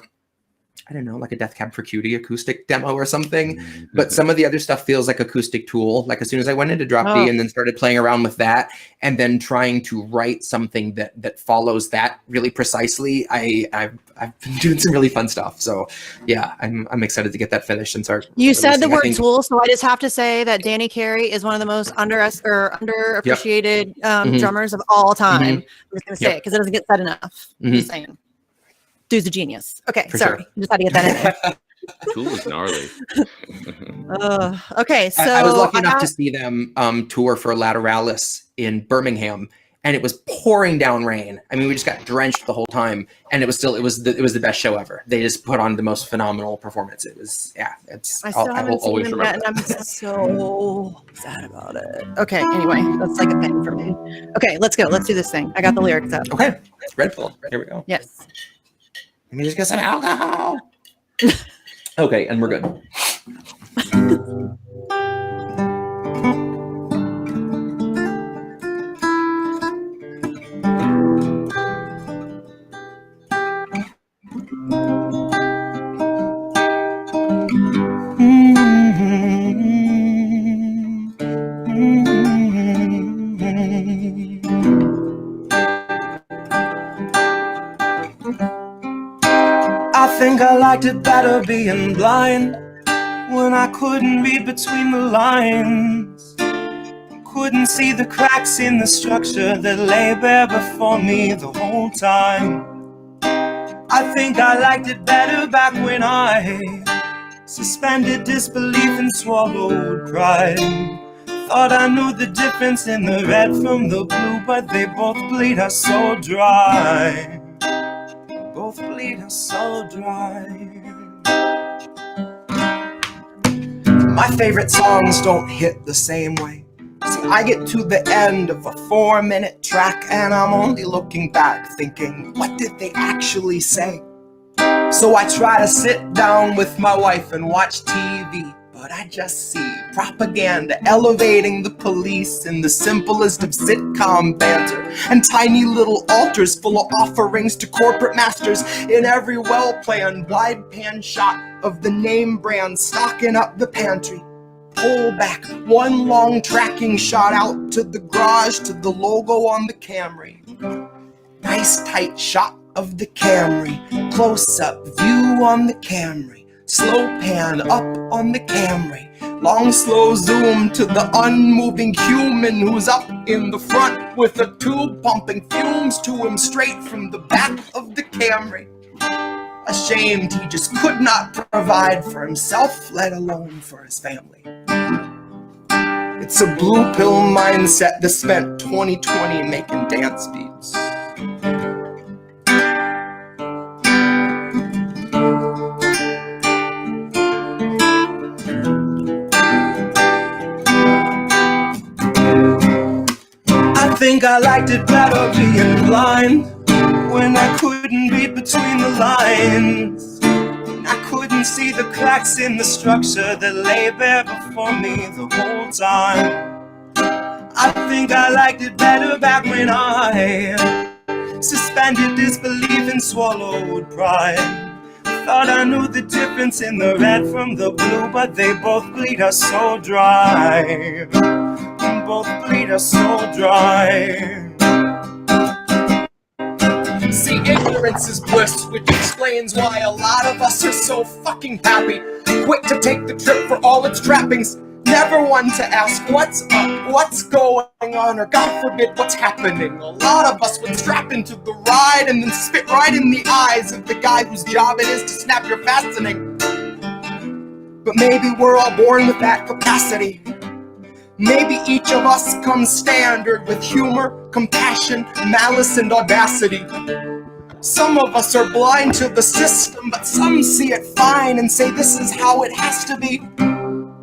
I don't know, like a Death Cab for Cutie acoustic demo or something. But some of the other stuff feels like acoustic Tool. Like as soon as I went into Drop D and then started playing around with that and then trying to write something that follows that really precisely, I've been doing some really fun stuff. So yeah, I'm excited to get that finished and start. You said the word Tool, so I just have to say that Danny Carey is one of the most underappreciated drummers of all time. I'm just going to say it because it doesn't get said enough. Just saying. Dude's a genius. Okay, sorry. Sure. Just had to get that in there. Tool is gnarly. Okay, so I was lucky enough to see them tour for Lateralis in Birmingham, and it was pouring down rain. I mean, we just got drenched the whole time, and it was the best show ever. They just put on the most phenomenal performance. It was I still haven't seen them yet, and I'm so sad about it. Okay, anyway, that's like a thing for me. Okay, let's go. Let's do this thing. I got the lyrics up. Okay, Red Bull. Here we go. Yes. Let me just get some alcohol. Okay, and we're good. I think I liked it better being blind when I couldn't read between the lines. Couldn't see the cracks in the structure that lay bare before me the whole time. I think I liked it better back when I suspended disbelief and swallowed pride. Thought I knew the difference in the red from the blue, but they both bleed us so dry. Both bleed us so dry. My favorite songs don't hit the same way. See, I get to the end of a 4-minute track and I'm only looking back thinking, what did they actually say? So I try to sit down with my wife and watch TV, but I just see propaganda elevating the police in the simplest of sitcom banter, and tiny little altars full of offerings to corporate masters in every well-planned wide pan shot of the name brand stocking up the pantry. Pull back one long tracking shot out to the garage to the logo on the Camry. Nice tight shot of the Camry, close-up view on the Camry. Slow pan up on the Camry, long slow zoom to the unmoving human who's up in the front with a tube pumping fumes to him straight from the back of the Camry. Ashamed he just could not provide for himself, let alone for his family. It's a blue pill mindset that spent 2020 making dance beats. I think I liked it better being blind when I couldn't read between the lines. I couldn't see the cracks in the structure that lay bare before me the whole time. I think I liked it better back when I suspended disbelief and swallowed pride. Thought I knew the difference in the red from the blue, but they both bleed us so dry. Both bleed us so dry. See, ignorance is bliss, which explains why a lot of us are so fucking happy, quick to take the trip for all its trappings, never one to ask what's up, what's going on, or God forbid what's happening. A lot of us would strap into the ride and then spit right in the eyes of the guy whose job it is to snap your fastening. But maybe we're all born with that capacity. Maybe each of us comes standard with humor, compassion, malice, and audacity. Some of us are blind to the system, but some see it fine and say this is how it has to be.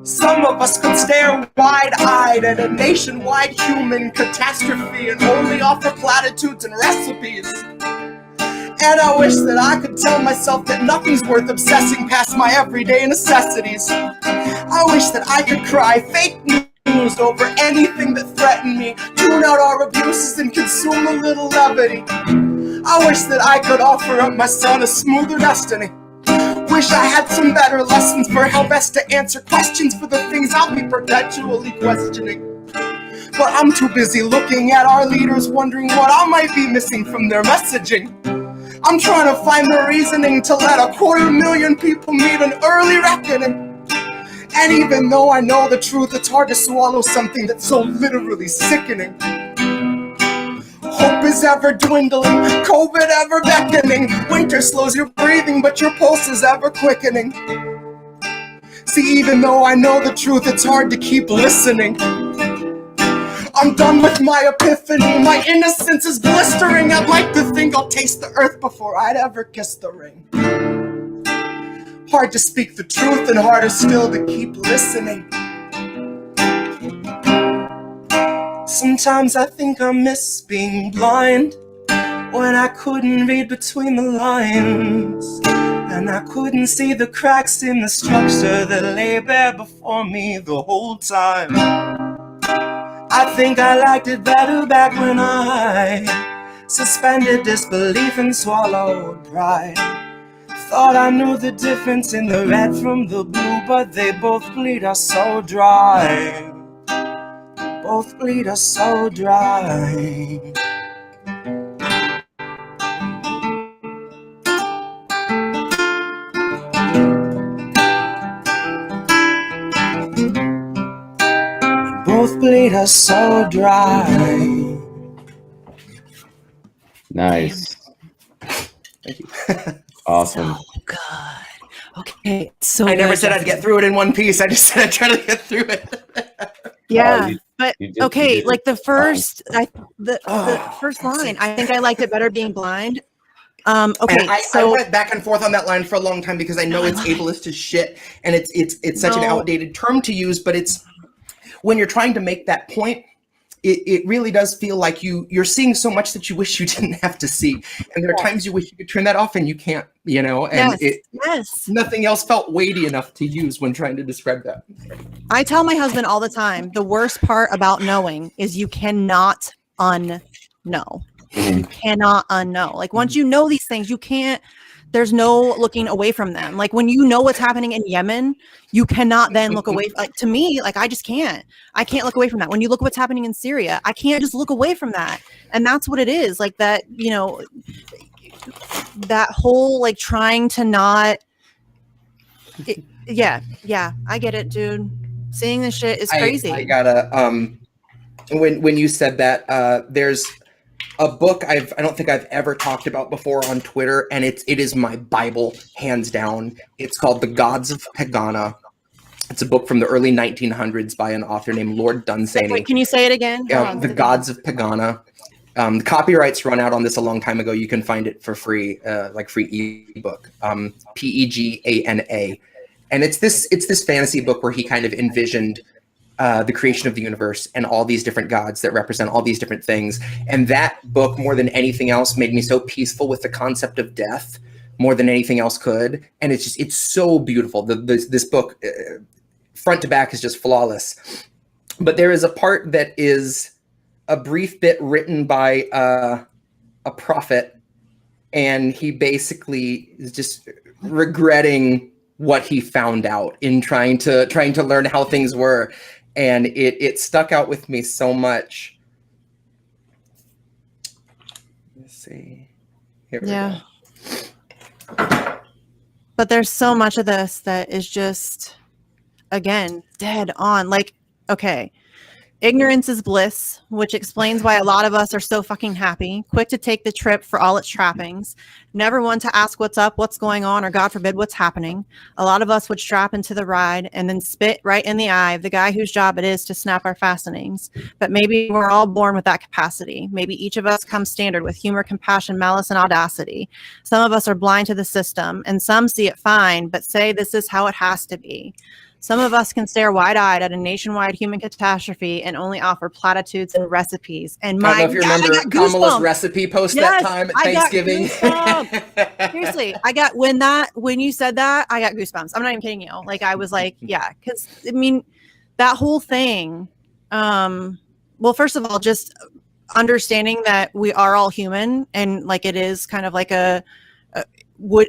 Some of us could stare wide-eyed at a nationwide human catastrophe and only offer platitudes and recipes. And I wish that I could tell myself that nothing's worth obsessing past my everyday necessities. I wish that I could cry fake news over anything that threatened me, tune out our abuses and consume a little levity. I wish that I could offer up my son a smoother destiny, wish I had some better lessons for how best to answer questions for the things I'll be perpetually questioning. But I'm too busy looking at our leaders, wondering what I might be missing from their messaging. I'm trying to find the reasoning to let 250,000 people meet an early reckoning. And even though I know the truth, it's hard to swallow something that's so literally sickening. Hope is ever dwindling, COVID ever beckoning. Winter slows your breathing, but your pulse is ever quickening. See, even though I know the truth, it's hard to keep listening. I'm done with my epiphany, my innocence is blistering. I'd like to think I'll taste the earth before I'd ever kiss the ring. Hard to speak the truth and harder still to keep listening. Sometimes I think I miss being blind, when I couldn't read between the lines, and I couldn't see the cracks in the structure that lay bare before me the whole time. I think I liked it better back when I suspended disbelief and swallowed pride. Thought I knew the difference in the red from the blue, but they both bleed us so dry. Both bleed us so dry. Both bleed us so dry. Nice. Thank you. Awesome. Oh, God. Okay. So I never good, said I'd Jesse. get through it in one piece. I just said I'd try to get through it. Yeah. you- But you did- okay, you did like the first, the Oh, first line, I think I liked it better being blind. Okay, And I so went back and forth on that line for a long time because I know it's ableist as shit, and it's such an No. outdated term to use. But it's when you're trying to make that point, it really does feel like you're seeing so much that you wish you didn't have to see, and there are times you wish you could turn that off and you can't, you know. And yes. nothing else felt weighty enough to use when trying to describe that. I tell my husband all the time, the worst part about knowing is you cannot unknow. You cannot unknow. Like once you know these things, you can't, there's no looking away from them. Like when you know what's happening in Yemen, you cannot then look away. Like to me, like I just can't. I can't look away from that. When you look what's happening in Syria, I can't just look away from that. And that's what it is. Like that, you know, that whole like trying to not. Yeah, I get it, dude. Seeing this shit is crazy. I gotta when you said that, there's a book I don't think I've ever talked about before on Twitter, and it is my Bible, hands down. It's called The Gods of Pegana. It's a book from the early 1900s by an author named Lord Dunsany. Wait, can you say it again? The Gods of Pegana. The copyrights run out on this a long time ago. You can find it for free, like free ebook. Pegana. And it's this fantasy book where he kind of envisioned the creation of the universe and all these different gods that represent all these different things. And that book, more than anything else, made me so peaceful with the concept of death, more than anything else could. And it's so beautiful. This book, front to back, is just flawless. But there is a part that is a brief bit written by a prophet, and he basically is just regretting what he found out in trying to learn how things were. And it stuck out with me so much. Let's see. Here we go. But there's so much of this that is just, again, dead on. Like, okay, ignorance is bliss, which explains why a lot of us are so fucking happy, quick to take the trip for all its trappings, never one to ask what's up, what's going on, or God forbid what's happening. A lot of us would strap into the ride and then spit right in the eye of the guy whose job it is to snap our fastenings. But maybe we're all born with that capacity. Maybe each of us comes standard with humor, compassion, malice, and audacity. Some of us are blind to the system, and some see it fine, but say this is how it has to be. Some of us can stare wide-eyed at a nationwide human catastrophe and only offer platitudes and recipes. And I don't my know if you God, remember I got Kamala's goosebumps. recipe post Yes, that time at I got Thanksgiving. goosebumps. Seriously, I got when you said that, I got goosebumps. I'm not even kidding you. Like I was like, yeah, because I mean, that whole thing. Well, first of all, just understanding that we are all human, and like it is kind of like would,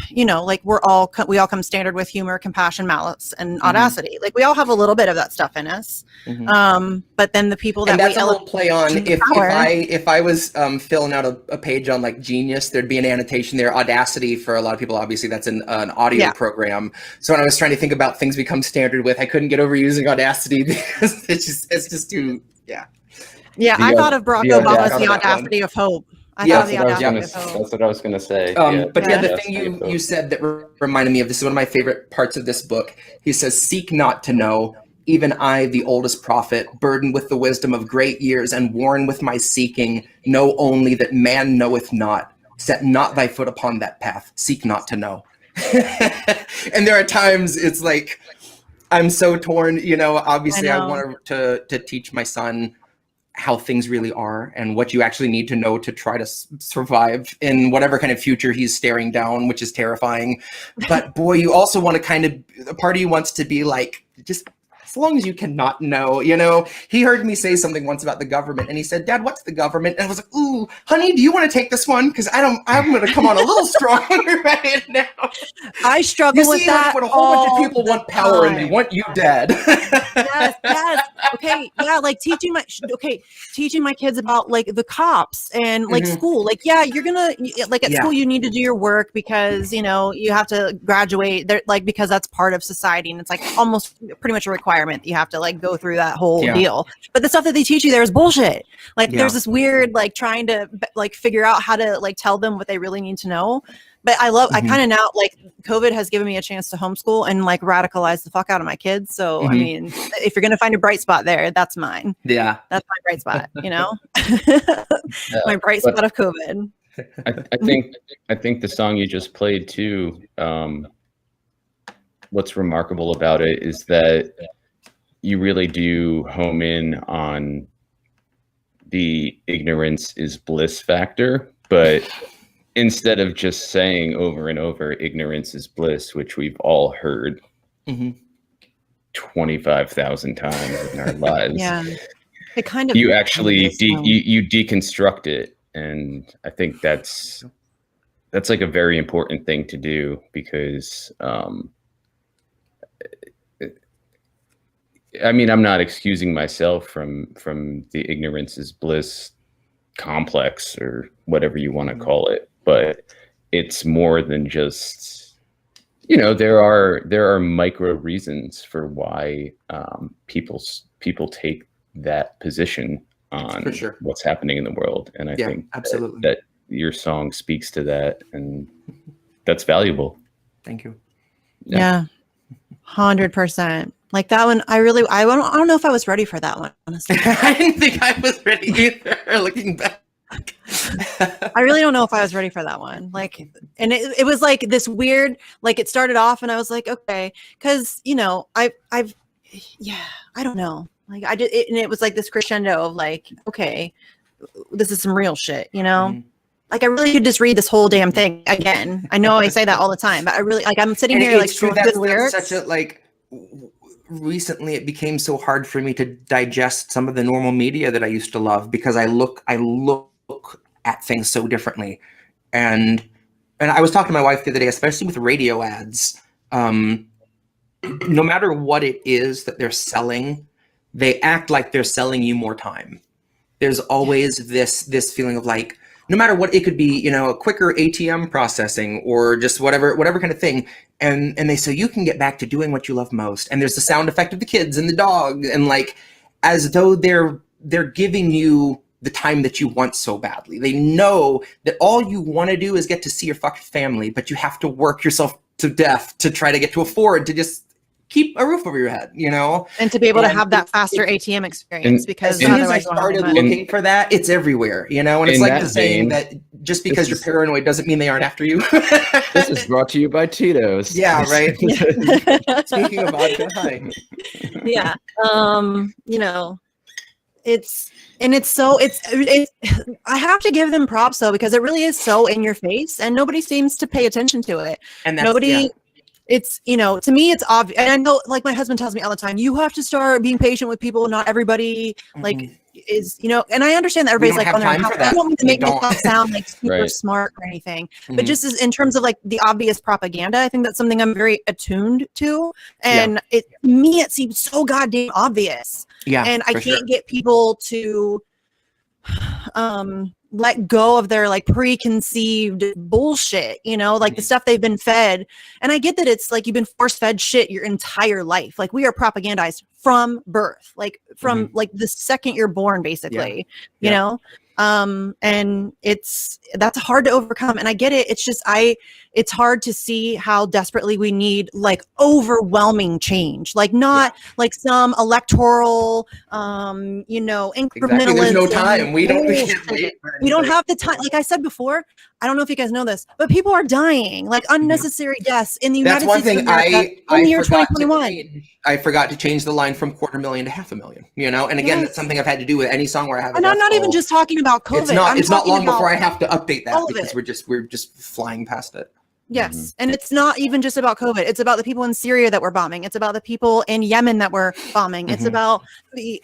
you know, like we all come standard with humor, compassion, malice, and audacity. Like we all have a little bit of that stuff in us. But then the people that and that's a little play on if I was filling out a page on like Genius, there'd be an annotation there, Audacity. For a lot of people, obviously that's an audio program. So when I was trying to think about things we come standard with, I couldn't get over using Audacity because it's just too I thought of Barack Obama as the audacity of hope. That's what I was going to say. But the thing you said that reminded me of, this is one of my favorite parts of this book. He says, "Seek not to know, even I, the oldest prophet, burdened with the wisdom of great years and worn with my seeking, know only that man knoweth not. Set not thy foot upon that path. Seek not to know." And there are times it's like, I'm so torn, you know, obviously I want to teach my son how things really are and what you actually need to know to try to survive in whatever kind of future he's staring down, which is terrifying. But boy, you also want to kind of, a part of you wants to be like, just as long as you cannot know, you know. He heard me say something once about the government and he said, "Dad, what's the government?" And I was like, "Ooh, honey, do you want to take this one? Because I'm going to come on a little strong right now." I struggle with that. When a whole bunch of people want power and they want you dead. Yes. Okay. Yeah. Like teaching my kids about like the cops and like school. Like, yeah, you're gonna like at school you need to do your work because you know you have to graduate. There, like because that's part of society and it's like almost pretty much a requirement that you have to like go through that whole deal. But the stuff that they teach you there is bullshit. Like there's this weird like trying to like figure out how to like tell them what they really need to know. But I kind of now, like, COVID has given me a chance to homeschool and, like, radicalize the fuck out of my kids. So, I mean, if you're going to find a bright spot there, that's mine. Yeah. That's my bright spot, you know? My bright spot of COVID. I think the song you just played, too, what's remarkable about it is that you really do home in on the ignorance is bliss factor, but instead of just saying over and over, ignorance is bliss, which we've all heard 25,000 times in our lives. Yeah. It kind of, you actually, you deconstruct it. And I think that's like a very important thing to do because, I mean, I'm not excusing myself from the ignorance is bliss complex or whatever you want to call it. But it's more than just, you know, there are micro reasons for why people take that position on what's happening in the world. And I think absolutely that your song speaks to that, and that's valuable. Thank you. Yeah. 100%. Like that one, I don't know if I was ready for that one, honestly. I didn't think I was ready either, looking back. I really don't know if I was ready for that one. Like, and it was like this weird, like it started off and I was like, okay. Cause you know, I don't know. Like I did it, and it was like this crescendo of like, okay, this is some real shit, you know? Like I really could just read this whole damn thing again. I know I say that all the time, but I really, like, I'm sitting here like true that lyrics. Such a, like, recently it became so hard for me to digest some of the normal media that I used to love because I look at things so differently. And I was talking to my wife the other day, especially with radio ads, no matter what it is that they're selling, they act like they're selling you more time. There's always this feeling of like, no matter what it could be, you know, a quicker ATM processing or just whatever kind of thing. And they say you can get back to doing what you love most. And there's the sound effect of the kids and the dog, and like as though they're giving you the time that you want so badly. They know that all you want to do is get to see your fucking family, but you have to work yourself to death to try to get to afford to just keep a roof over your head, you know? And to be able to have that faster ATM experience, because as soon as I started looking for that, it's everywhere, you know? And it's like the saying that just because you're paranoid doesn't mean they aren't after you. This is brought to you by Tito's. Yeah, right? Speaking of vodka, hi. Yeah. You know, I have to give them props though, because it really is so in your face and nobody seems to pay attention to it. And it's, you know, to me, it's obvious. And I know, like my husband tells me all the time, you have to start being patient with people. Not everybody like is, you know, and I understand that everybody's don't like, have time for that. I don't mean to We make don't. myself sound like super Right. smart or anything, Mhm. but just as in terms of like the obvious propaganda, I think that's something I'm very attuned to. And to me, it seems so goddamn obvious. Yeah, And I for can't sure. get people to let go of their like preconceived bullshit, you know, like the stuff they've been fed. And I get that it's like you've been force fed shit your entire life. Like we are propagandized from birth, like from like the second you're born, basically, you know. And that's hard to overcome. And I get it. It's just it's hard to see how desperately we need like overwhelming change, like not like some electoral you know, incrementalism. Exactly. There's no time. We don't We don't have the time. Like I said before, I don't know if you guys know this, but people are dying, like unnecessary deaths in the United That's one States thing of America in the year 2021. I forgot to change the line from 250,000 to 500,000. You know, and again, that's something I've had to do with any song where I have. And I'm not even just talking about COVID. It's not long before I have to update that because we're just flying past it. Yes. And it's not even just about COVID. It's about the people in Syria that we're bombing. It's about the people in Yemen that we're bombing. It's about the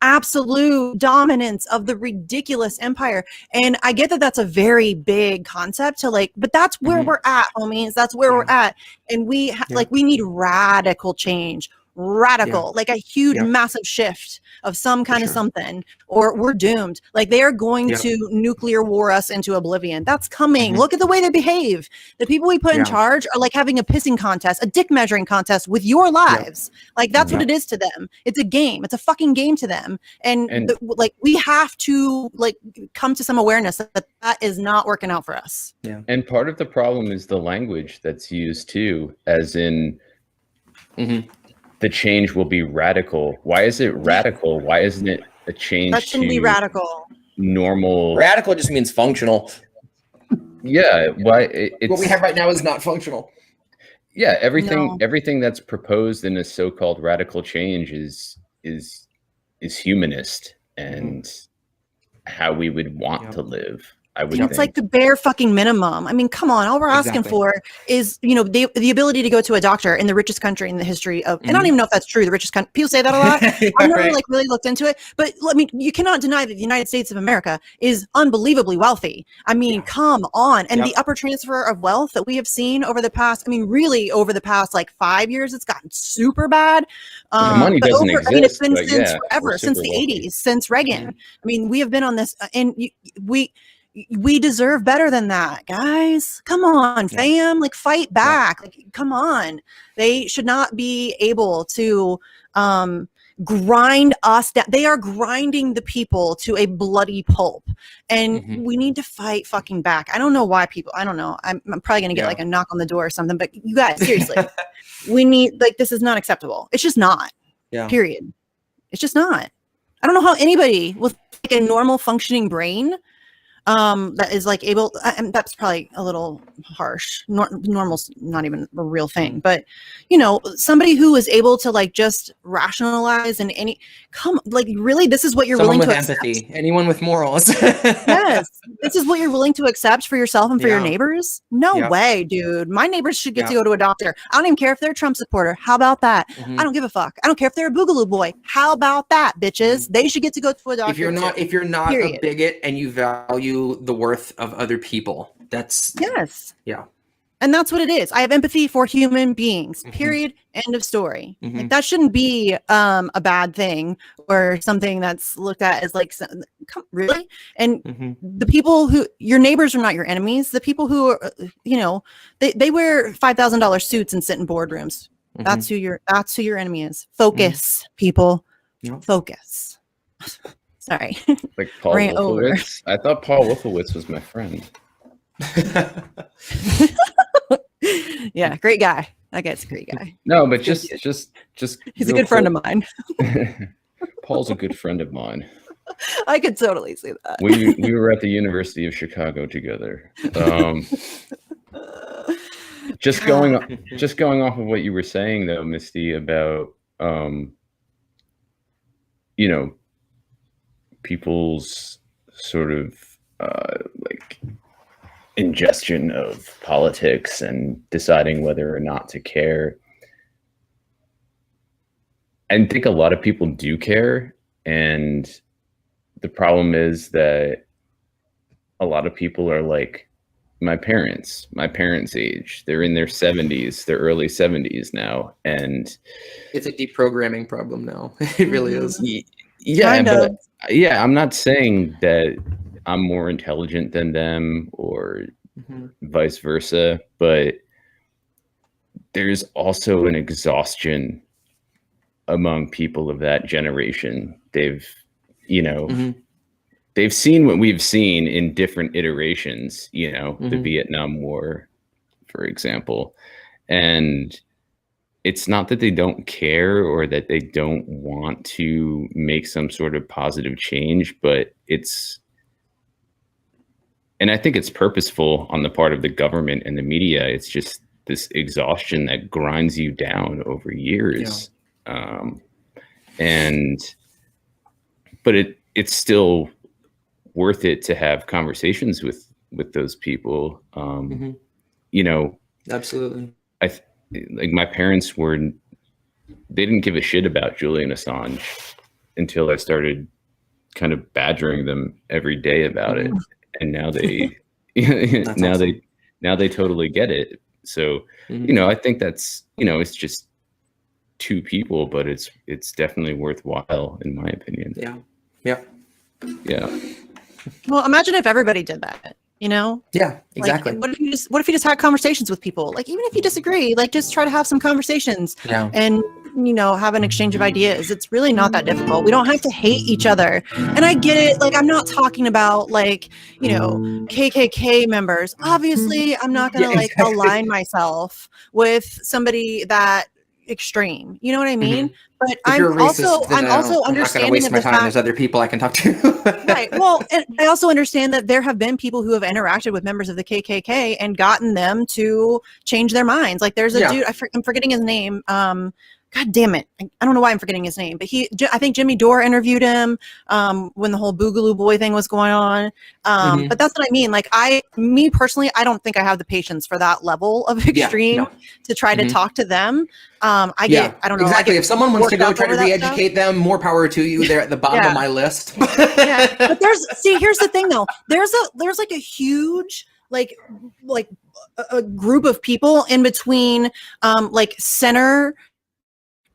absolute dominance of the ridiculous empire. And I get that that's a very big concept to like, but that's where we're at, homies. That's where we're at. And we like, we need radical change. Like a huge massive shift of some kind of something, or we're doomed. Like they are going to nuclear war us into oblivion. That's coming. Look at the way they behave. The people we put in charge are like having a pissing contest, a dick measuring contest with your lives. Like that's what it is to them. It's a game. It's a fucking game to them. And like we have to like come to some awareness that is not working out for us. And part of the problem is the language that's used too, as in the change will be radical. Why is it radical? Why isn't it a change? That shouldn't be radical. Normal. Radical just means functional. Yeah. Why? What we have right now is not functional. Yeah. Everything that's proposed in a so-called radical change is humanist and how we would want to live. I would think. It's like the bare fucking minimum. I mean, come on. All we're asking for is, you know, the ability to go to a doctor in the richest country in the history of, and I don't even know if that's true. The richest country. People say that a lot. I've never like really looked into it, but I mean, you cannot deny that the United States of America is unbelievably wealthy. I mean, come on. And the upper transfer of wealth that we have seen over the past, I mean, really over the past like 5 years, it's gotten super bad. The money doesn't exist. I mean, it's been since forever, since the wealthy. 80s, since Reagan. I mean, we have been on this and we deserve better than that, guys. Come on, fam. Like fight back. Like, come on. They should not be able to grind us down. They are grinding the people to a bloody pulp. And we need to fight fucking back. I don't know why people, I don't know. I'm probably going to get like a knock on the door or something, but you guys, seriously, we need, like, this is not acceptable. It's just not. Period. It's just not. I don't know how anybody with like a normal functioning brain that is like able, and that's probably a little harsh. Normal's not even a real thing, but you know, somebody who is able to like just rationalize and like really, this is what you're willing to accept. Empathy, anyone with morals. Yes, this is what you're willing to accept for yourself and for your neighbors. No way, dude. My neighbors should get to go to a doctor. I don't even care if they're a Trump supporter. How about that? I don't give a fuck. I don't care if they're a Boogaloo boy. How about that, bitches? They should get to go to a doctor. If you're not a bigot and you value the worth of other people, that's and that's what it is. I have empathy for human beings, period. End of story. Like that shouldn't be a bad thing or something that's looked at as like really. And the people who, your neighbors are not your enemies. The people who are, you know, they wear $5,000 suits and sit in boardrooms. That's who your enemy is. Focus, people. Focus. Sorry. Like Paul Wolfowitz. I thought Paul Wolfowitz was my friend. Yeah, great guy. That guy's a great guy. No, but just he's a good friend of mine. Paul's a good friend of mine. I could totally see that. We were at the University of Chicago together. Just going off of what you were saying though, Misty, about you know, people's sort of like ingestion of politics and deciding whether or not to care. I think a lot of people do care, And the problem is that a lot of people are like my parents' age. They're in their 70s, their early 70s now. And it's a deprogramming problem now. It really is. Yeah, Kind but of. yeah, I'm not saying that I'm more intelligent than them or vice versa, but there's also an exhaustion among people of that generation. They've seen what we've seen in different iterations, the Vietnam War, for example. And it's not that they don't care or that they don't want to make some sort of positive change, but and I think it's purposeful on the part of the government and the media. It's just this exhaustion that grinds you down over years. Yeah. But it's still worth it to have conversations with those people. Absolutely. Like my parents they didn't give a shit about Julian Assange until I started kind of badgering them every day about it. And now they, now they totally get it. So, I think that's, it's just two people, but it's definitely worthwhile in my opinion. Yeah. Well, imagine if everybody did that, Yeah, exactly. Like, what if you just had conversations with people? Like, even if you disagree, like just try to have some conversations and, have an exchange of ideas. It's really not that difficult. We don't have to hate each other. And I get it. Like, I'm not talking about like, KKK members. Obviously, I'm not going to align myself with somebody that extreme. You know what I mean? But I'm also understanding not going to waste my time. There's other people I can talk to. Right. Well, and I also understand that there have been people who have interacted with members of the KKK and gotten them to change their minds. Like there's a dude, I'm forgetting his name. God damn it. I don't know why I'm forgetting his name, but I think Jimmy Dore interviewed him when the whole Boogaloo Boy thing was going on. But that's what I mean. Like me personally, I don't think I have the patience for that level of extreme to try to talk to them. I don't know. Exactly. If someone wants to go try to re-educate them, more power to you. They're at the bottom of my list. But here's the thing though. There's like a huge, like a group of people in between, like center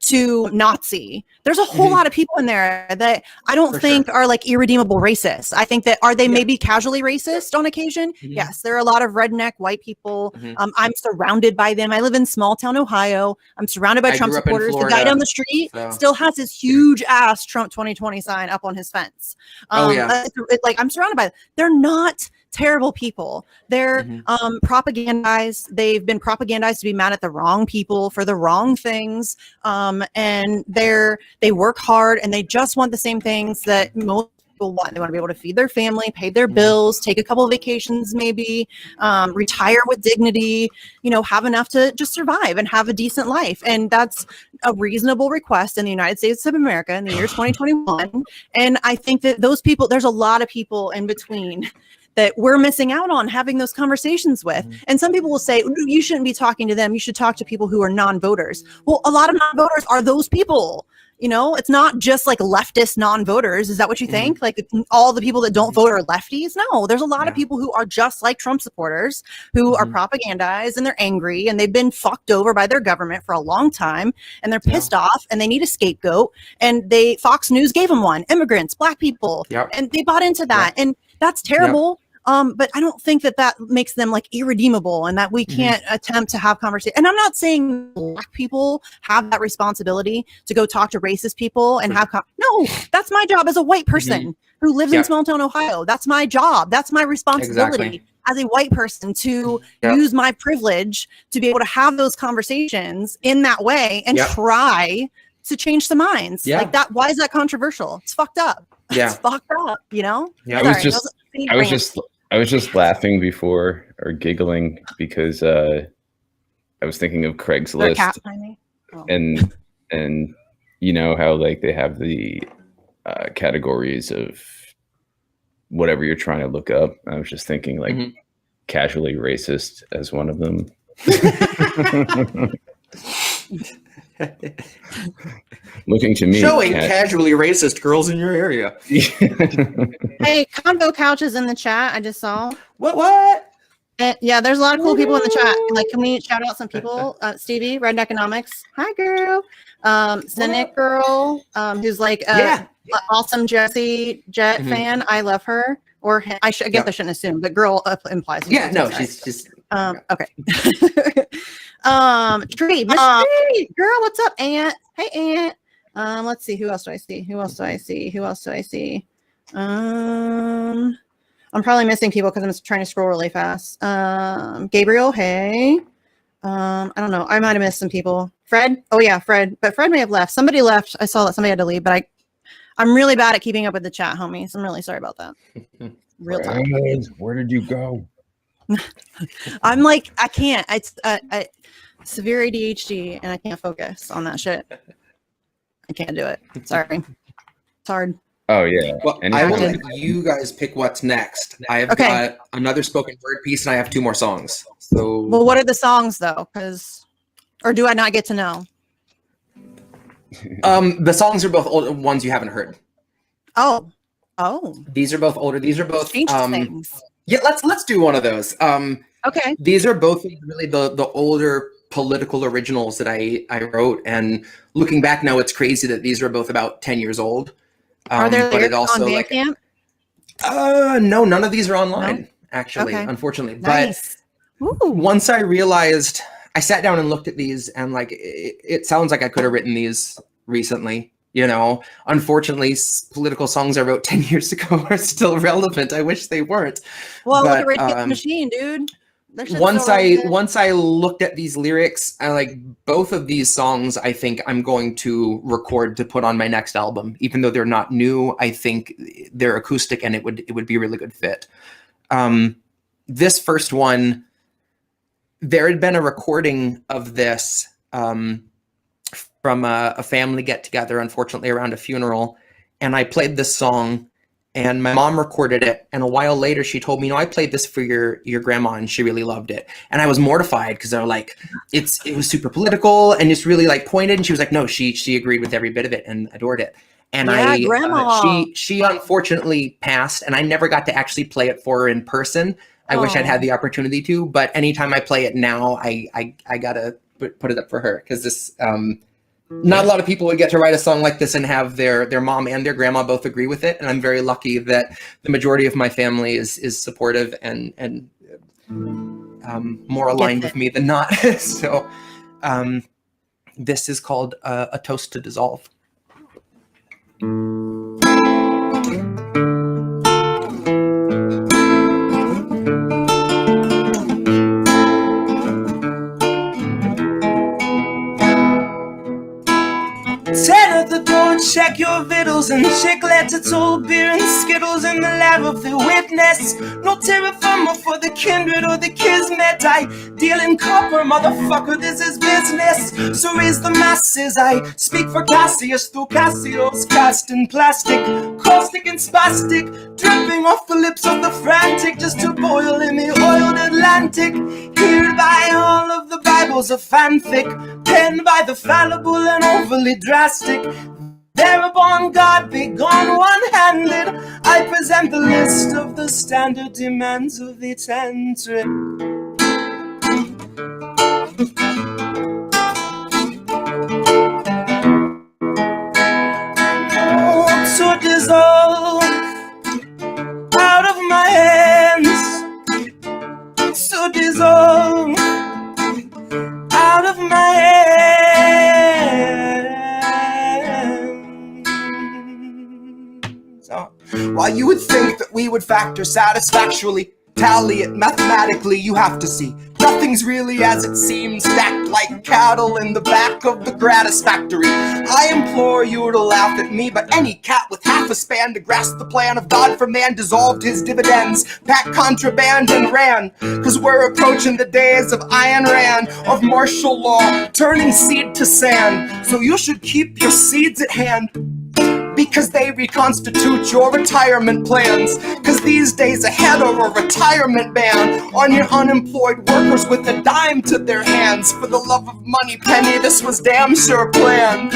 to Nazi. There's a whole lot of people in there that I don't think are like irredeemable racists. I think that are they maybe casually racist on occasion? Yes, there are a lot of redneck white people. I'm surrounded by them. I live in small town Ohio. I'm surrounded by Trump supporters. The guy down the street still has his huge ass Trump 2020 sign up on his fence. Like I'm surrounded by them. They're not terrible people. They're propagandized. They've been propagandized to be mad at the wrong people for the wrong things. And they work hard and they just want the same things that most people want. They want to be able to feed their family, pay their bills, take a couple of vacations, maybe retire with dignity, have enough to just survive and have a decent life. And that's a reasonable request in the United States of America in the year 2021. And I think that those people, there's a lot of people in between that we're missing out on having those conversations with. And some people will say, you shouldn't be talking to them. You should talk to people who are non-voters. Well, a lot of non-voters are those people. It's not just like leftist non-voters. Is that what you think? Like all the people that don't vote are lefties? No, there's a lot of people who are just like Trump supporters who are propagandized and they're angry and they've been fucked over by their government for a long time and they're pissed off and they need a scapegoat. And Fox News gave them one. Immigrants, black people. And they bought into that. And that's terrible. But I don't think that makes them like irredeemable and that we can't attempt to have conversation. And I'm not saying black people have that responsibility to go talk to racist people and no, that's my job as a white person who lives in small town Ohio. That's my job. That's my responsibility as a white person to use my privilege to be able to have those conversations in that way and try to change some minds like that. Why is that controversial? It's fucked up. It's fucked up, Yeah, I was just laughing before or giggling because I was thinking of Craigslist and how like they have the categories of whatever you're trying to look up. I was just thinking like casually racist as one of them. Looking to me. Showing Kat. casually racist girls in your area. Hey, Convo Couch is in the chat. I just saw. What? And yeah, there's a lot of cool people in the chat. Like, can we shout out some people? Stevie, Red Economics. Hi, girl. Cynic girl, who's like a awesome Jesse Jett fan. I love her. Or I guess I shouldn't assume, but girl implies. Yeah, no, she's just. Okay. Tree, Miss Tree, girl, what's up, Aunt? Hey, Aunt. Let's see. Who else do I see? I'm probably missing people because I'm trying to scroll really fast. Gabriel, hey. I don't know. I might have missed some people. Fred. Oh yeah, Fred. But Fred may have left. Somebody left. I saw that somebody had to leave, but I'm really bad at keeping up with the chat, homies. I'm really sorry about that. Real time. Where did you go? I'm like, I can't. It's severe ADHD, and I can't focus on that shit. I can't do it. Sorry. It's hard. Oh yeah. Well, I will let you guys pick what's next. I have got another spoken word piece, and I have 2 more songs. So, well, what are the songs though? Or do I not get to know? The songs are both old ones you haven't heard. Oh. These are both older. These are both. Things. Yeah, let's do one of those. Okay. These are both really the older political originals that I wrote, and looking back now, it's crazy that these are both about 10 years old. Are there lyrics also, on Bandcamp? No, none of these are online, actually, unfortunately. Nice. But once I realized, I sat down and looked at these, and like it sounds like I could have written these recently. You know, unfortunately, political songs I wrote 10 years ago are still relevant. I wish they weren't. Well, look at Rage Against the Machine, dude. Once I looked at these lyrics, I like both of these songs. I think I'm going to record to put on my next album, even though they're not new. I think they're acoustic, and it would be a really good fit. This first one, there had been a recording of this from a family get together, unfortunately around a funeral, and I played this song. And my mom recorded it, and a while later she told me, I played this for your grandma, and she really loved it. And I was mortified because they were like, it was super political and it's really like pointed. And she was like, no, she agreed with every bit of it and adored it. And grandma. She unfortunately passed, and I never got to actually play it for her in person. I wish I'd had the opportunity to, but anytime I play it now, I gotta put it up for her, because this. Not a lot of people would get to write a song like this and have their mom and their grandma both agree with it. And I'm very lucky that the majority of my family is supportive and more aligned with me than not. So this is called A Toast to Dissolve. Stand at the door, check your vittles, and chiclets, it's old beer and skittles in the lap of the witness. No terra firma for the kindred or the kismet. I deal in copper, motherfucker, this is business. So raise the masses, I speak for Cassius through Cassius, cast in plastic, caustic and spastic, dripping off the lips of the frantic, just to boil in the oiled Atlantic. Hereby all of the Bible's a fanfic, penned by the fallible and overly drastic. Thereupon God be gone one-handed, I present the list of the standard demands of the tantric. Oh, to dissolve out of my hands, to dissolve out of my hands. While you would think that we would factor satisfactorily, tally it mathematically, you have to see nothing's really as it seems, stacked like cattle in the back of the gratis factory. I implore you to laugh at me, but any cat with half a span to grasp the plan of God for man dissolved his dividends, packed contraband and ran, cause we're approaching the days of Ayn Rand, of martial law, turning seed to sand. So you should keep your seeds at hand, because they reconstitute your retirement plans. Cause these days ahead are a retirement ban on your unemployed workers with a dime to their hands. For the love of money penny, this was damn sure planned.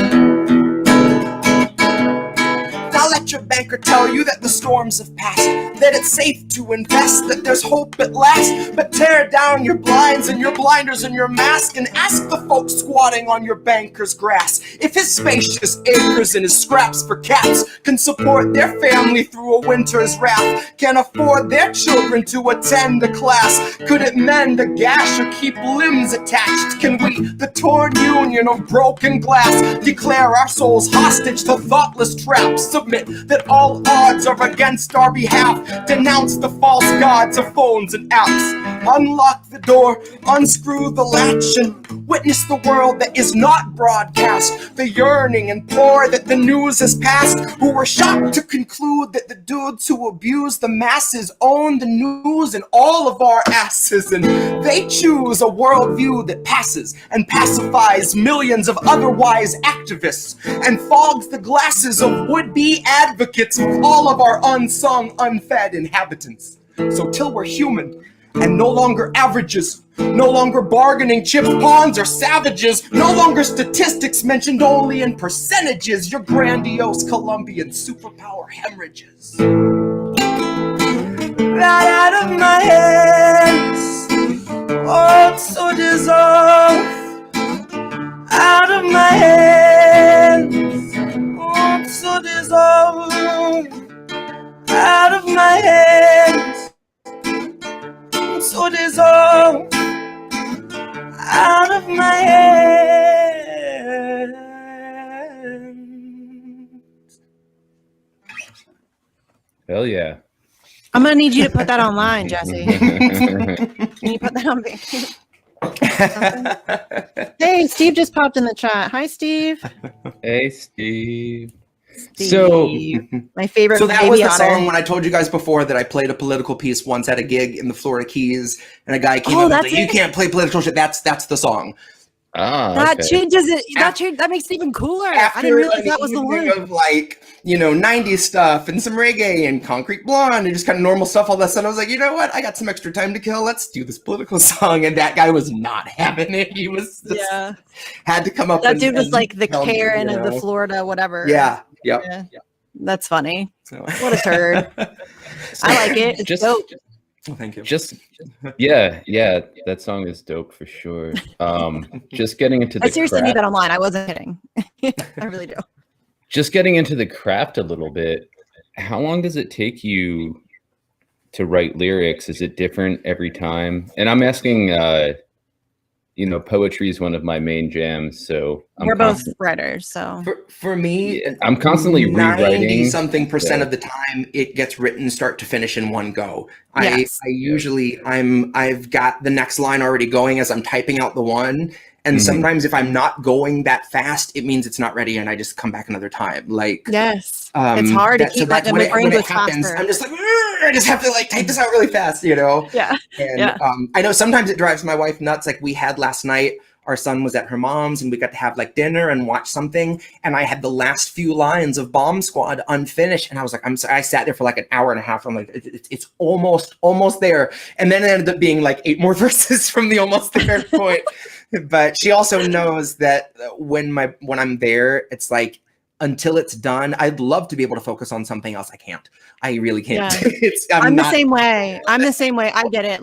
Now let your banker tell you that the storms have passed, that it's safe to invest, that there's hope at last. But tear down your blinds and your blinders and your mask, and ask the folks squatting on your banker's grass if his spacious acres and his scraps for cats can support their family through a winter's wrath, can afford their children to attend a class, could it mend a gash or keep limbs attached? Can we, the torn union of broken glass, declare our souls hostage to thoughtless traps, submit that all odds are against our behalf, denounce the false gods of phones and apps, unlock the door, unscrew the latch, and witness the world that is not broadcast, the yearning and pour that the news has passed, who were shocked to conclude that the dudes who abuse the masses own the news and all of our asses, and they choose a worldview that passes and pacifies millions of otherwise activists and fogs the glasses of would-be advocates of all of our unsung, unfed inhabitants. So till we're human and no longer averages, no longer bargaining chips, pawns, or savages, no longer statistics mentioned only in percentages, your grandiose Colombian superpower hemorrhages. Right out of my hands, oh, so dissolve. Out of my hands, oh, so dissolve. Out of my hands, so dissolve. Out of my hands. Hell yeah. I'm gonna need you to put that online, Jesse. Can you put that on video? Hey, Steve just popped in the chat. Hi, Steve. Hey, Steve. Steve. My favorite. So that baby was the otter. song when I told you guys before that I played a political piece once at a gig in the Florida Keys, and a guy came up and was like, "You can't play political shit." That's the song. Ah, That okay. changes it. That makes it even cooler. I didn't realize that was the one. Of like, 90s stuff and some reggae and Concrete Blonde and just kind of normal stuff. All of a sudden, I was like, you know what? I got some extra time to kill. Let's do this political song. And that guy was not having it. He was just, had to come up. That dude was like the tell me, Karen of the Florida, whatever. Yeah. Yep. Yeah. That's funny. So. What a turd. I like it. It's dope. Well, thank you. Yeah, that song is dope for sure. Just getting into the I seriously craft, need that online. I wasn't kidding. I really do. just getting into the craft a little bit. How long does it take you to write lyrics? Is it different every time? And I'm asking, poetry is one of my main jams, so we're both writers. So for me, I'm constantly rewriting. 90-something% of the time, it gets written start to finish in one go. Yes. I usually I've got the next line already going as I'm typing out the one. And sometimes if I'm not going that fast, it means it's not ready, and I just come back another time. Like yes, it's hard to keep that. My brain goes faster. I'm just like, I just have to type this out really fast, Yeah. And I know sometimes it drives my wife nuts. Like we had last night, our son was at her mom's, and we got to have dinner and watch something. And I had the last few lines of Bomb Squad unfinished, and I was like, I'm sorry. I sat there for an hour and a half. I'm like, it's almost there. And then it ended up being 8 more verses from the almost there point. But she also knows that when I'm there, it's until it's done, I'd love to be able to focus on something else. I can't. I really can't. Yeah. I'm the same way. I get it.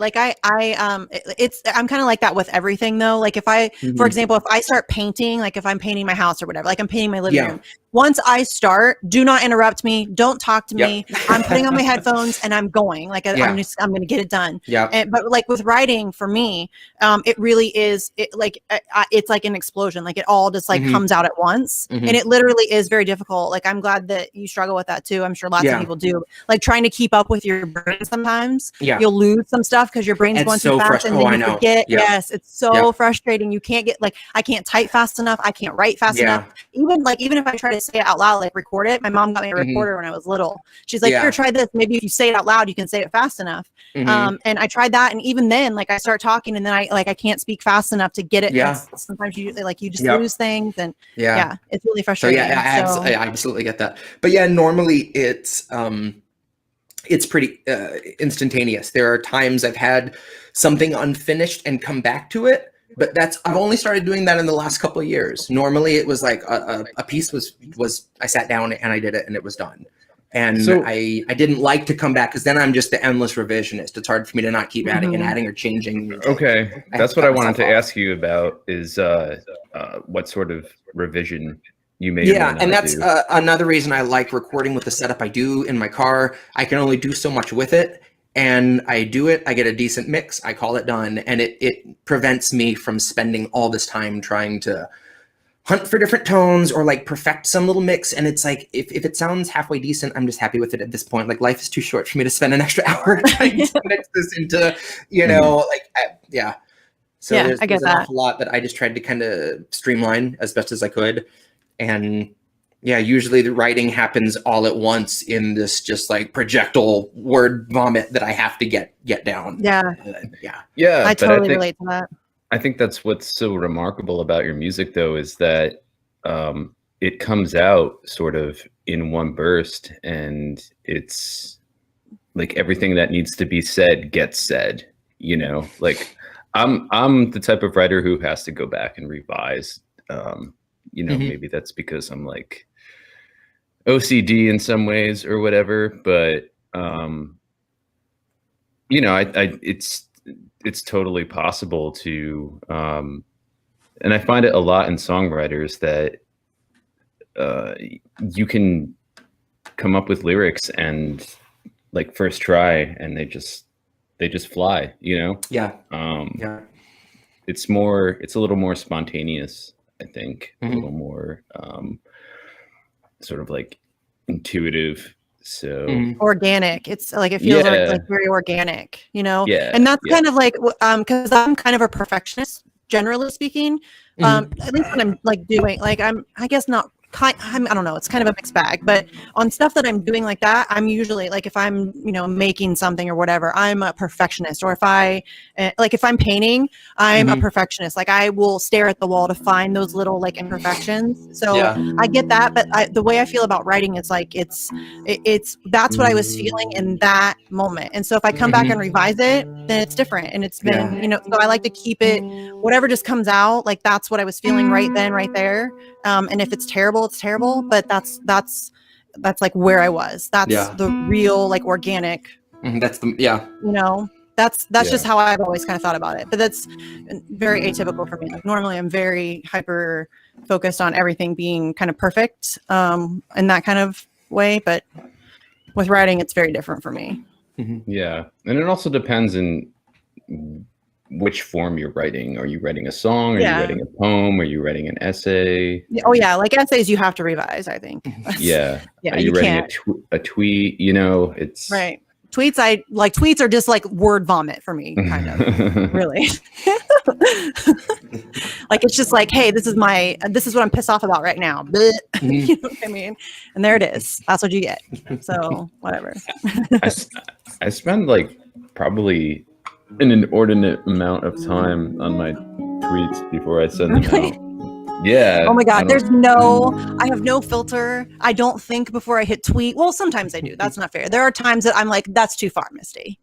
I'm kind of like that with everything though. Like if I, for example, if I start painting, if I'm painting my house or whatever, I'm painting my living room. Once I start, do not interrupt me. Don't talk to me. I'm putting on my headphones and I'm going. I'm going to get it done. Yeah. But with writing, for me, it really is. It's like an explosion. It all just comes out at once, and it literally is very difficult. I'm glad that you struggle with that too. I'm sure lots of people do. Trying to keep up with your brain sometimes. Yeah. You'll lose some stuff because your brain's going too fast, and then you forget. Yes, it's so frustrating. You can't get I can't type fast enough. I can't write fast enough. Even if I try to say it out loud, record it. My mom got me a recorder when I was little. She's like, here, try this. Maybe if you say it out loud, you can say it fast enough. And I tried that, and even then, I start talking, and then I can't speak fast enough to get it. Yeah. Sometimes you just lose things, and it's really frustrating. So I absolutely get that. But normally it's pretty instantaneous. There are times I've had something unfinished and come back to it, but I've only started doing that in the last couple of years. Normally it was like a piece was I sat down and I did it and it was done. And So- I didn't like to come back because then I'm just the endless revisionist. It's hard for me to not keep adding and adding or changing. Okay, I that's have what to I cut wanted to myself off. ask you about is what sort of revision you may or Yeah, may and not that's do. another reason I like recording with the setup I do in my car. I can only do so much with it, and I do it. I get a decent mix. I call it done, and it prevents me from spending all this time trying to hunt for different tones or like perfect some little mix. And it's like if it sounds halfway decent, I'm just happy with it at this point. Like life is too short for me to spend an extra hour trying to mix this into, yeah. So Yeah, there's, I get there's an that. awful lot that I just tried to kind of streamline as best as I could. And yeah, usually the writing happens all at once in this just like projectile word vomit that I have to get down. Yeah, Yeah. Yeah, I but totally think, relate to that. I think that's what's so remarkable about your music, though, is that it comes out sort of in one burst, and it's like everything that needs to be said gets said. You know, like I'm the type of writer who has to go back and revise. Maybe that's because I'm like OCD in some ways or whatever, but it's totally possible to and I find it a lot in songwriters that you can come up with lyrics and like first try and they just fly, you know? Yeah. It's a little more spontaneous, I think, a Mhm. little more sort of like intuitive. So Mhm. Organic. It's like it feels Yeah. like very organic, you know? Yeah, And that's yeah. kind of like because I'm kind of a perfectionist, generally speaking. At least when I'm like doing like I guess not I don't know, it's kind of a mixed bag, but on stuff that I'm doing like that, I'm usually like if I'm, making something or whatever, I'm a perfectionist. Or if if I'm painting, I'm a perfectionist. Like I will stare at the wall to find those little like imperfections. So Yeah. I get that, but the way I feel about writing is like it's that's what I was feeling in that moment. And so if I come back and revise it, then it's different. And it's been, so I like to keep it, whatever just comes out, like that's what I was feeling right then, right there. And if it's terrible, it's terrible. But that's like where I was. That's the real like organic. That's That's just how I've always kind of thought about it. But that's very atypical for me. Like normally I'm very hyper focused on everything being kind of perfect in that kind of way. But with writing, it's very different for me. Yeah. And it also depends in which form you're writing. Are you writing a song? Are you writing a poem? Are you writing an essay? Oh yeah, like essays you have to revise, I think. Yeah. Yeah, Are you writing a tweet? It's right. Tweets are just like word vomit for me, kind of. Really. Like it's just like, hey, this is what I'm pissed off about right now. You know what I mean? And there it is. That's what you get. So whatever. I spend like probably an inordinate amount of time on my tweets before I send them out. Yeah. Oh my God. I have no filter. I don't think before I hit tweet. Well, sometimes I do. That's not fair. There are times that I'm like, that's too far, Misty.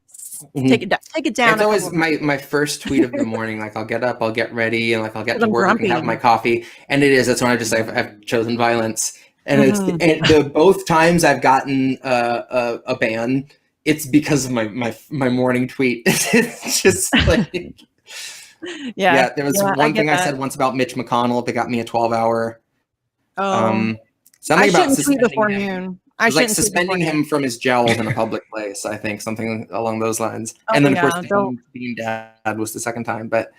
Take it down. It's always my first tweet of the morning. Like I'll get up, I'll get ready, and like I'll get to work grumpy. and have my coffee. And that's when I've chosen violence. And it's the both times I've gotten a ban, it's because of my morning tweet. It's just like yeah. There was one thing I said once about Mitch McConnell that got me a 12-hour. I Something about shouldn't tweet before suspending him. noon. It was like suspending him from his jowls in a public place, I think, something along those lines. And then, of course, being dad was the second time, but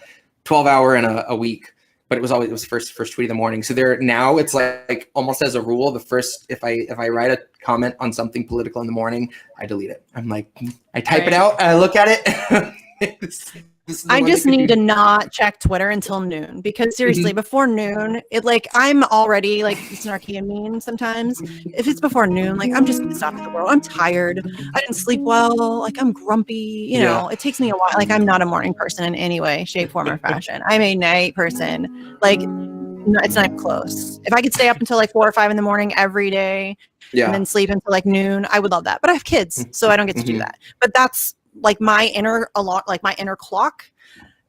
12-hour in a week. But it was first tweet of the morning. So now it's like almost as a rule, if I write a comment on something political in the morning, I delete it. I'm like, I type it out, and I look at it. I just need to not check Twitter until noon because seriously, before noon, I'm already like snarky and mean sometimes. If it's before noon, like I'm just pissed off at the world. I'm tired. I didn't sleep well. Like I'm grumpy. You know, it takes me a while. Like I'm not a morning person in any way, shape, form, or fashion. I'm a night person. Like it's not close. If I could stay up until like 4 or 5 in the morning every day and then sleep until like noon, I would love that. But I have kids, so I don't get to do that. But that's like my inner clock.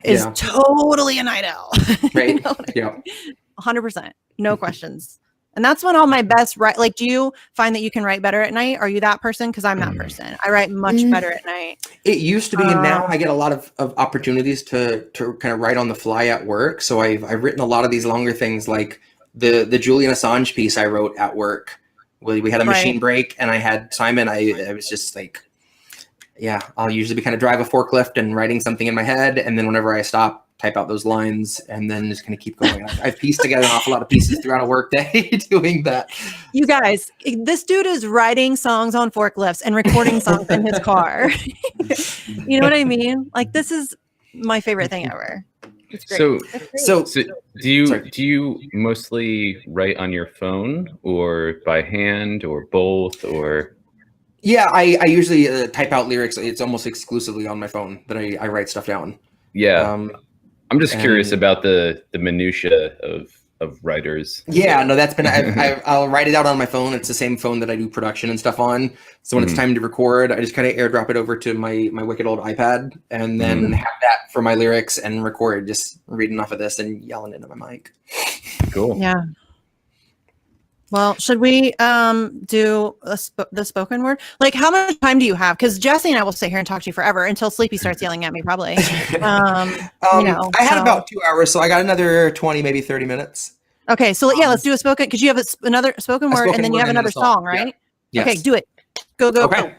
is Yeah. totally a night owl. Right. You know what I Yeah. mean? 100%. No questions. And that's when all my best like, do you find that you can write better at night? Are you that person? Because I'm that person. I write much better at night. It used to be, and now I get a lot of opportunities to kind of write on the fly at work. So I've written a lot of these longer things, like the Julian Assange piece I wrote at work. We had a machine break, and I had Simon. I was just like, yeah, I'll usually be kind of drive a forklift and writing something in my head, and then whenever I stop, type out those lines, and then just kind of keep going. I've pieced together an awful lot of pieces throughout a workday doing that. You guys, this dude is writing songs on forklifts and recording songs in his car. You know what I mean? Like, this is my favorite thing ever. It's great. So do you mostly write on your phone or by hand or both, or? Yeah, I usually type out lyrics. It's almost exclusively on my phone that I write stuff down. Yeah. I'm just curious about the minutia of writers. Yeah, no, that's been, I'll write it out on my phone. It's the same phone that I do production and stuff on. So when it's time to record, I just kind of airdrop it over to my wicked old iPad, and then have that for my lyrics and record, just reading off of this and yelling into my mic. Cool. Yeah. Well, should we do the spoken word? Like, how much time do you have? Because Jesse and I will sit here and talk to you forever until Sleepy starts yelling at me, probably. I had about 2 hours, so I got another 20, maybe 30 minutes. Okay, so yeah, let's do a spoken, because you have another spoken word, and then you have another song, right? Yeah. Okay, do it. Go. Okay.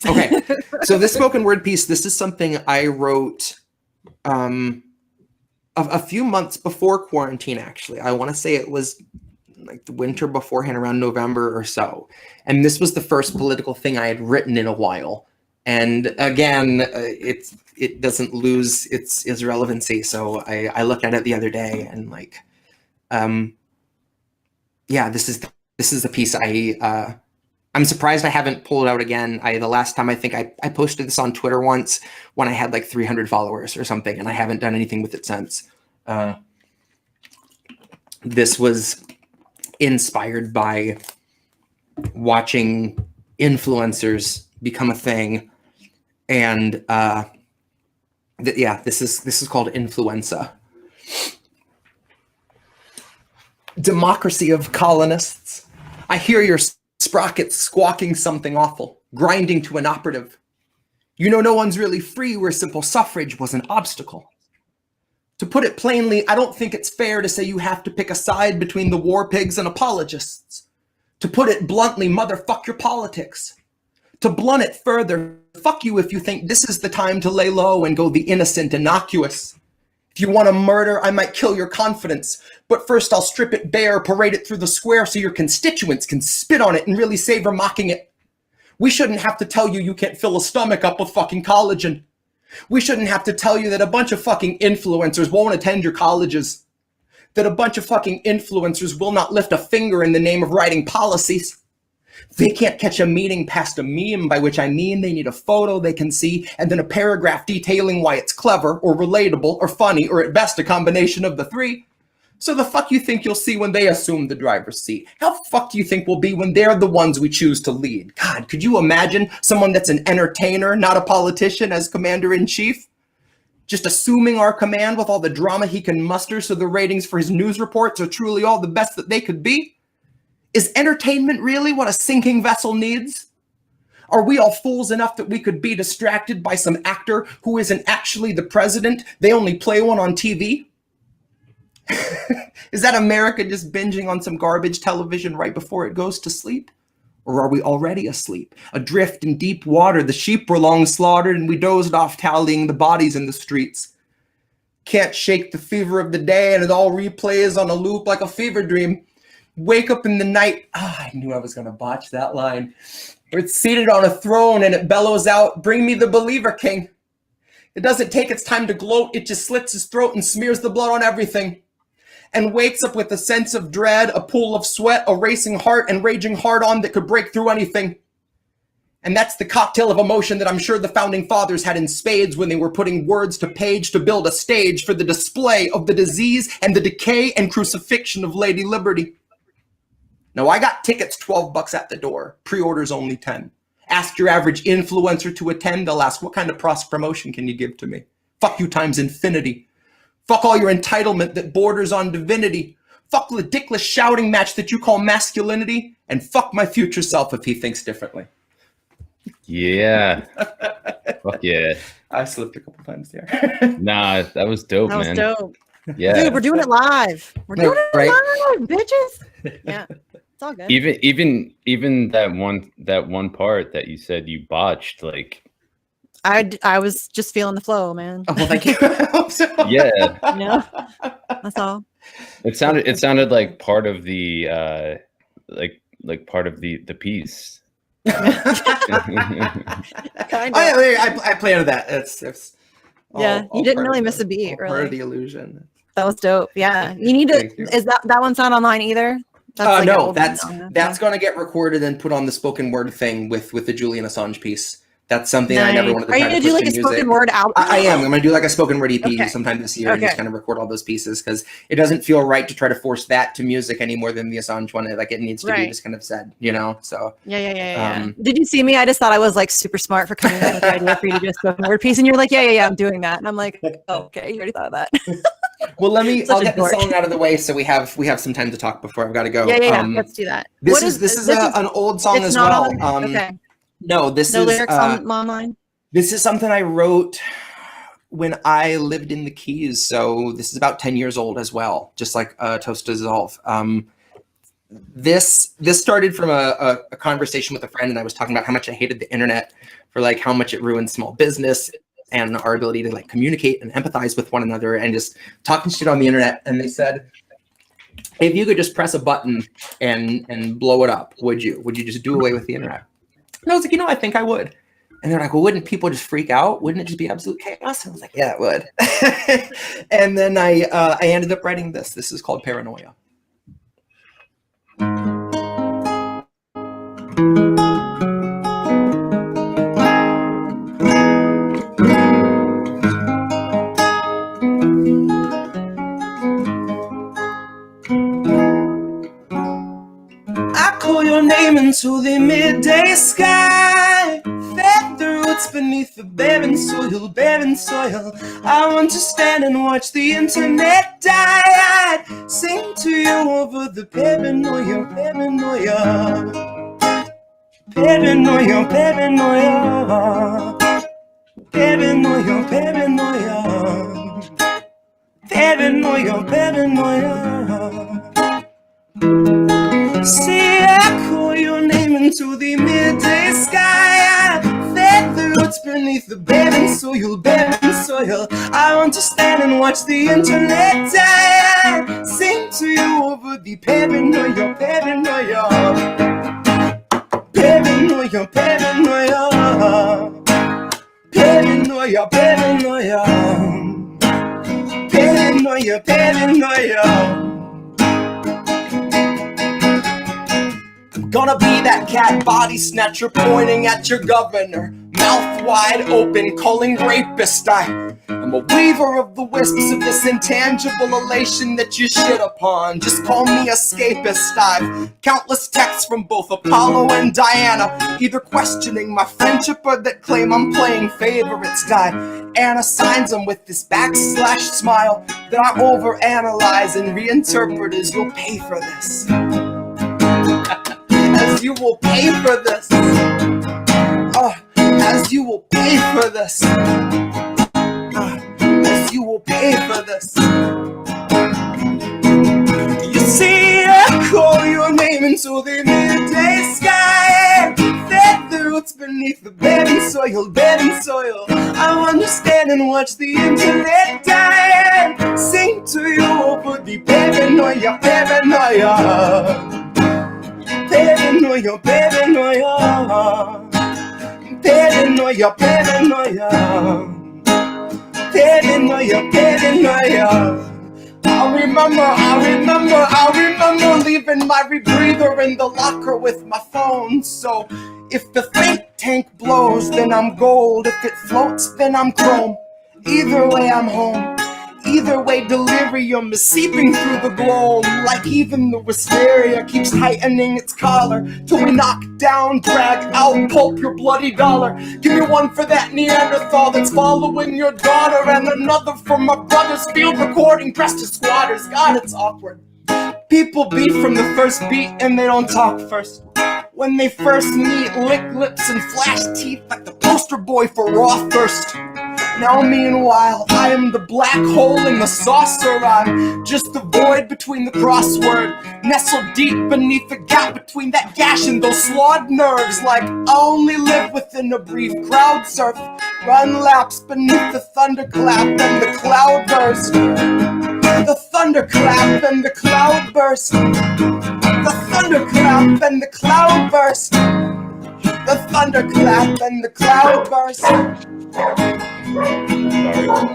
Okay. So this spoken word piece, this is something I wrote a few months before quarantine, actually. I want to say it was like the winter beforehand, around November or so. And this was the first political thing I had written in a while. And again, it doesn't lose its relevancy. So I looked at it the other day, and like, yeah, this is the piece I'm surprised I haven't pulled it out again. The last time I think I posted this on Twitter once when I had like 300 followers or something, and I haven't done anything with it since. This was inspired by watching influencers become a thing, and this is called Influenza. Democracy of colonists. I hear your sprockets squawking something awful, grinding to an operative. You know, no one's really free where simple suffrage was an obstacle. To put it plainly, I don't think it's fair to say you have to pick a side between the war pigs and apologists. To put it bluntly, motherfuck your politics. To blunt it further, fuck you if you think this is the time to lay low and go the innocent innocuous. If you want to murder, I might kill your confidence, but first I'll strip it bare, parade it through the square so your constituents can spit on it and really savor mocking it. We shouldn't have to tell you you can't fill a stomach up with fucking collagen. We shouldn't have to tell you that a bunch of fucking influencers won't attend your colleges. That a bunch of fucking influencers will not lift a finger in the name of writing policies. They can't catch a meeting past a meme, by which I mean they need a photo they can see and then a paragraph detailing why it's clever or relatable or funny or at best a combination of the three. So the fuck you think you'll see when they assume the driver's seat? How fuck do you think we'll be when they're the ones we choose to lead? God, could you imagine someone that's an entertainer, not a politician, as commander-in-chief? Just assuming our command with all the drama he can muster so the ratings for his news reports are truly all the best that they could be? Is entertainment really what a sinking vessel needs? Are we all fools enough that we could be distracted by some actor who isn't actually the president? They only play one on TV? Is that America just binging on some garbage television right before it goes to sleep? Or are we already asleep? Adrift in deep water, the sheep were long slaughtered and we dozed off tallying the bodies in the streets. Can't shake the fever of the day and it all replays on a loop like a fever dream. Wake up in the night. I knew I was going to botch that line. It's seated on a throne and it bellows out, "Bring me the believer king." It doesn't take its time to gloat. It just slits his throat and smears the blood on everything. And wakes up with a sense of dread, a pool of sweat, a racing heart, and raging hard-on that could break through anything. And that's the cocktail of emotion that I'm sure the founding fathers had in spades when they were putting words to page to build a stage for the display of the disease and the decay and crucifixion of Lady Liberty. Now, I got tickets $12 at the door. Pre-orders only 10. Ask your average influencer to attend. They'll ask, what kind of promotion can you give to me? Fuck you times infinity. Fuck all your entitlement that borders on divinity. Fuck the dickless shouting match that you call masculinity. And fuck my future self if he thinks differently. Yeah. Fuck yeah. I slipped a couple times there. Nah, that was dope, That was man. dope. Yeah. Dude, we're doing it live. We're doing it Right. live, bitches. Yeah, it's all good. Even that one part that you said you botched, like, I was just feeling the flow, man. Oh, well, thank you. I hope so. yeah, You know, that's all. it sounded like part of the like part of the piece. Kind of. I planted that. It's Yeah, you didn't really miss a beat, all part really. of the illusion. That was dope. Yeah, you need to. Thank you. Is that one's not online either? Like an No, old that's one, going to get recorded and put on the spoken word thing with the Julian Assange piece. That's something I never Nice. wanted to Are try you to gonna push do like in a music. spoken word album? I am. I'm going to do like a spoken word EP Okay. sometime this year and just Okay. kind of record all those pieces because it doesn't feel right to try to force that to music any more than the Assange one. Like it needs to be Right. just kind of said, you know? So Yeah. Did you see me? I just thought I was like super smart for coming up with the idea for you to do a spoken word piece, and you're like, yeah, I'm doing that, and I'm like, oh, okay, you already thought of that. well, Such I'll a get the dork. song out of the way so we have some time to talk before I've got to go. Yeah. Let's do that. This What is an old song it's as not well. on- okay. No, this No is lyrics online. This is something I wrote when I lived in the Keys. So this is about 10 years old as well, just like Toast to Dissolve. This started from a conversation with a friend, and I was talking about how much I hated the internet for like how much it ruined small business and our ability to like communicate and empathize with one another and just talking shit on the internet. And they said, if you could just press a button and blow it up, would you just do away with the internet? And I was like, I think I would. And they're like, well, wouldn't people just freak out? Wouldn't it just be absolute chaos? And I was like, yeah, it would. And then I ended up writing this. This is called Paranoia. I call your name into the midday sky. Fed the roots beneath the barren soil, barren soil. I want to stand and watch the internet die. I'd sing to you over the paranoia, paranoia. Paranoia, paranoia. Paranoia, paranoia. Paranoia, paranoia. See, I call your name into the midday sky. I fed the roots beneath the barren soil, barren soil. I want to stand and watch the internet die. I sing to you over the paranoia, paranoia. Paranoia, paranoia. Paranoia, paranoia. Paranoia, paranoia. Gonna be that cat body snatcher pointing at your governor, mouth wide open, calling rapist. I'm a weaver of the wisps of this intangible elation that you shit upon. Just call me escapist. I've countless texts from both Apollo and Diana, either questioning my friendship or that claim I'm playing favorites. Diana signs them with this backslash smile that I overanalyze and reinterpret as you'll pay for this. As you will pay for this. As you will pay for this. As you will pay for this. You see, I call your name into the midday sky. Fed the roots beneath the barren soil, barren soil. I understand and watch the internet die. And sing to you over the paranoia, paranoia. Paranoia, paranoia. Paranoia, paranoia. Paranoia, paranoia. I remember leaving my rebreather in the locker with my phone. So if the think tank blows, then I'm gold. If it floats, then I'm chrome. Either way, I'm home. Either way, delirium is seeping through the gloam, like even the wisteria keeps heightening its collar, till we knock down, drag out, pulp your bloody dollar. Give me one for that Neanderthal that's following your daughter, and another for my brother's field recording dressed as squatters. God, it's awkward. People beat from the first beat and they don't talk first. When they first meet, lick lips and flash teeth like the poster boy for raw thirst. Now meanwhile, I am the black hole in the saucer. I'm just the void between the crossword, nestled deep beneath the gap between that gash and those slawed nerves. Like I only live within a brief crowd surf, run laps beneath the thunderclap and the cloud burst. The thunderclap and the cloud burst. The thunderclap and the cloud burst. The thunderclap and the cloud burst.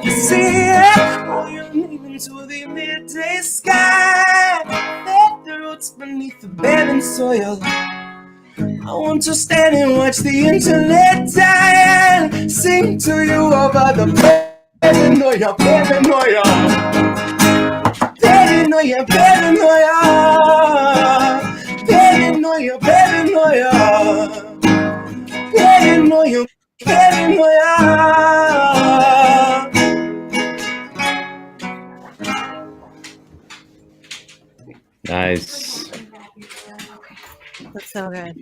You see, I call your name into the midday sky. Let the roots beneath the barren soil. I want to stand and watch the internet die and sing to you about the paranoia, paranoia. Paranoia, paranoia. Paranoia, paranoia. Paranoia, paranoia. Nice. That's so good.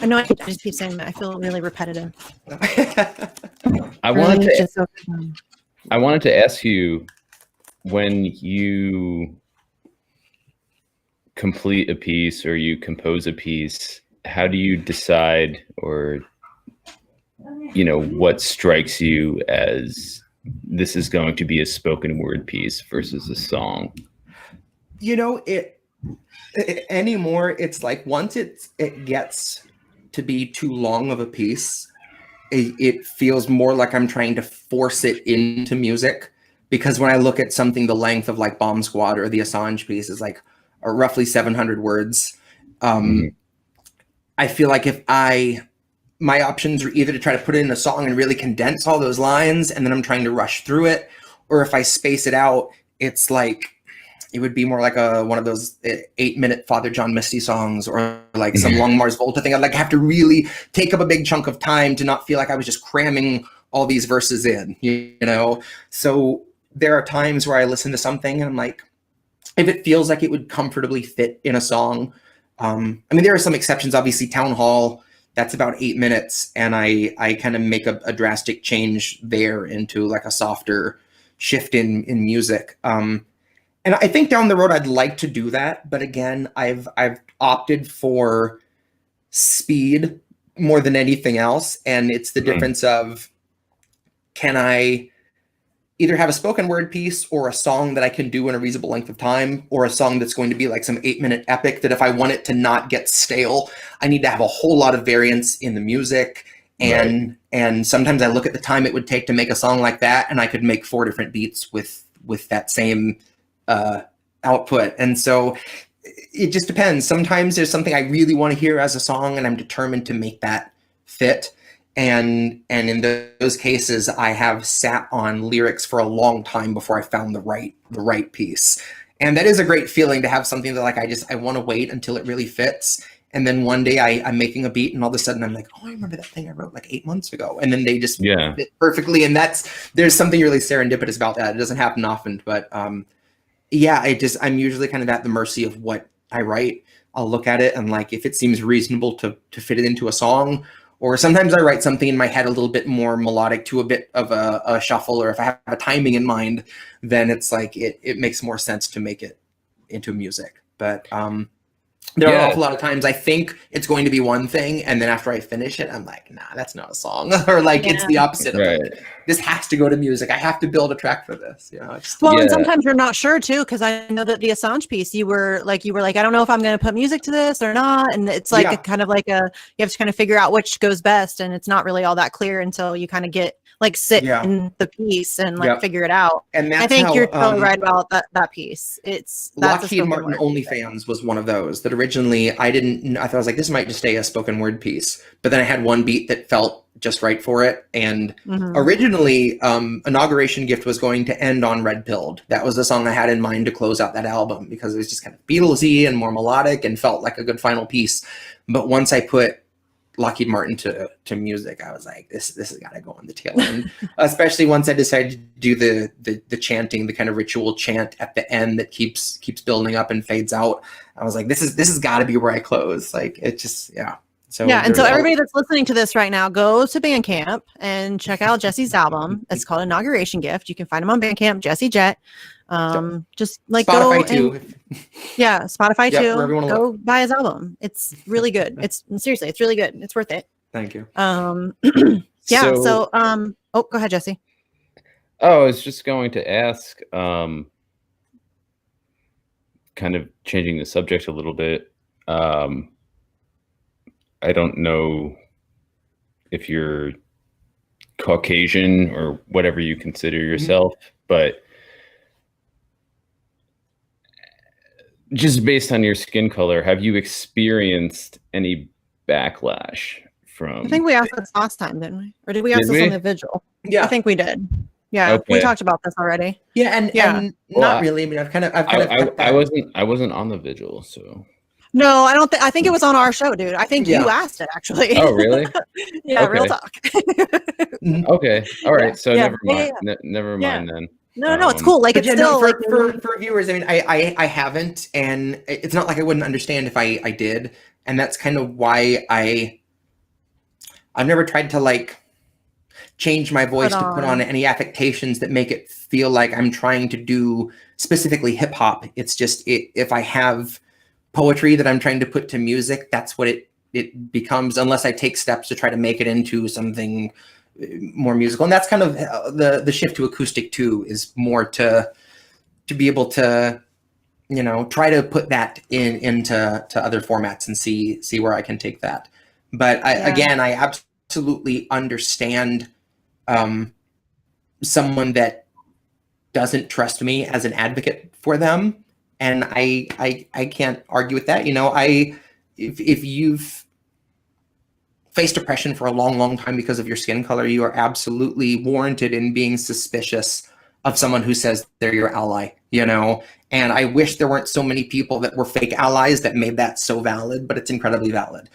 I know I just keep saying that. I feel really repetitive. I wanted Really to just so fun. I wanted to ask you, when you complete a piece or you compose a piece, how do you decide, or what strikes you as this is going to be a spoken word piece versus a song? Anymore, it's like once it gets to be too long of a piece, it feels more like I'm trying to force it into music. Because when I look at something the length of like Bomb Squad or the Assange piece is like roughly 700 words, I feel like my options are either to try to put it in a song and really condense all those lines, and then I'm trying to rush through it, or if I space it out, it's like it would be more like one of those 8-minute Father John Misty songs, or like some long Mars Volta thing. I'd like have to really take up a big chunk of time to not feel like I was just cramming all these verses in, So there are times where I listen to something and I'm like, if it feels like it would comfortably fit in a song. There are some exceptions, obviously. Town Hall, that's about 8 minutes, and I kind of make a drastic change there into like a softer shift in music. And I think down the road I'd like to do that, but again, I've opted for speed more than anything else, and it's the difference of, can I either have a spoken word piece or a song that I can do in a reasonable length of time, or a song that's going to be like some 8-minute epic that if I want it to not get stale, I need to have a whole lot of variance in the music. And sometimes I look at the time it would take to make a song like that, and I could make 4 different beats with that same output. And so it just depends. Sometimes there's something I really want to hear as a song, and I'm determined to make that fit. And in those cases, I have sat on lyrics for a long time before I found the right piece. And that is a great feeling, to have something that like I want to wait until it really fits. And then one day I'm making a beat, and all of a sudden I'm like, oh, I remember that thing I wrote like 8 months ago. And then they just fit perfectly. And there's something really serendipitous about that. It doesn't happen often, but I'm usually kind of at the mercy of what I write. I'll look at it and like, if it seems reasonable to fit it into a song, or sometimes I write something in my head a little bit more melodic to a bit of a shuffle, or if I have a timing in mind, then it's like it makes more sense to make it into music. But there are an awful lot of times I think it's going to be one thing, and then after I finish it, I'm like, nah, that's not a song. Or like it's the opposite of it. This has to go to music. I have to build a track for this. And sometimes you're not sure too, because I know that the Assange piece, you were like, I don't know if I'm going to put music to this or not, and it's like you have to kind of figure out which goes best, and it's not really all that clear until you kind of get sit in the piece and figure it out. And that's I think you're totally right about that piece. That's Lockheed Martin OnlyFans was one of those that originally I thought I was like, this might just stay a spoken word piece, but then I had one beat that felt just right for it. And Mhm. originally, Inauguration Gift was going to end on Red Pilled. That was the song I had in mind to close out that album because it was just kind of Beatlesy and more melodic and felt like a good final piece. But once I put Lockheed Martin to music, I was like, this has got to go on the tail end. Especially once I decided to do the chanting, the kind of ritual chant at the end that keeps building up and fades out. I was like, this has got to be where I close. Like it just, yeah. So yeah, and so everybody that's listening to this right now, go to Bandcamp and check out Jesse's album. It's called Inauguration Gift. You can find him on Bandcamp, Jesse Jett. Just like Spotify go too. And, yeah, Spotify Yep, too. wherever you wanna Go look. buy his album. It's really good. It's seriously, it's really good. It's worth it. Thank you. Yeah. So, oh, go ahead, Jesse. Oh, I was just going to ask, kind of changing the subject a little bit. I don't know if you're Caucasian or whatever you consider yourself, but just based on your skin color, have you experienced any backlash from? I think we asked this last time, didn't we? Or did we ask Did this on we? the vigil? Yeah. I think we did. Yeah, we Okay. talked about this already. Yeah, and Well, not really. I mean, I've kind of kept I that. wasn't on the vigil, so. No, I don't think. I think it was on our show, dude. I think you Yeah. asked it actually. Oh, really? Yeah, real Okay. talk. Okay. All right. Yeah. So Yeah. never mind. Yeah. Never Yeah. mind then. No, it's cool. Like But it's yeah, still no, like for viewers, I mean, I haven't, and it's not like I wouldn't understand if I did, and that's kind of why I've never tried to like change my voice to put on any affectations that make it feel like I'm trying to do specifically hip hop. It's just if I have poetry that I'm trying to put to music, that's what it becomes, unless I take steps to try to make it into something more musical. And that's kind of the shift to acoustic too, is more to be able to, try to put that into other formats and see where I can take that. But I absolutely understand someone that doesn't trust me as an advocate for them. And I can't argue with that. If you've faced oppression for a long, long time because of your skin color, you are absolutely warranted in being suspicious of someone who says they're your ally, and I wish there weren't so many people that were fake allies that made that so valid, but it's incredibly valid.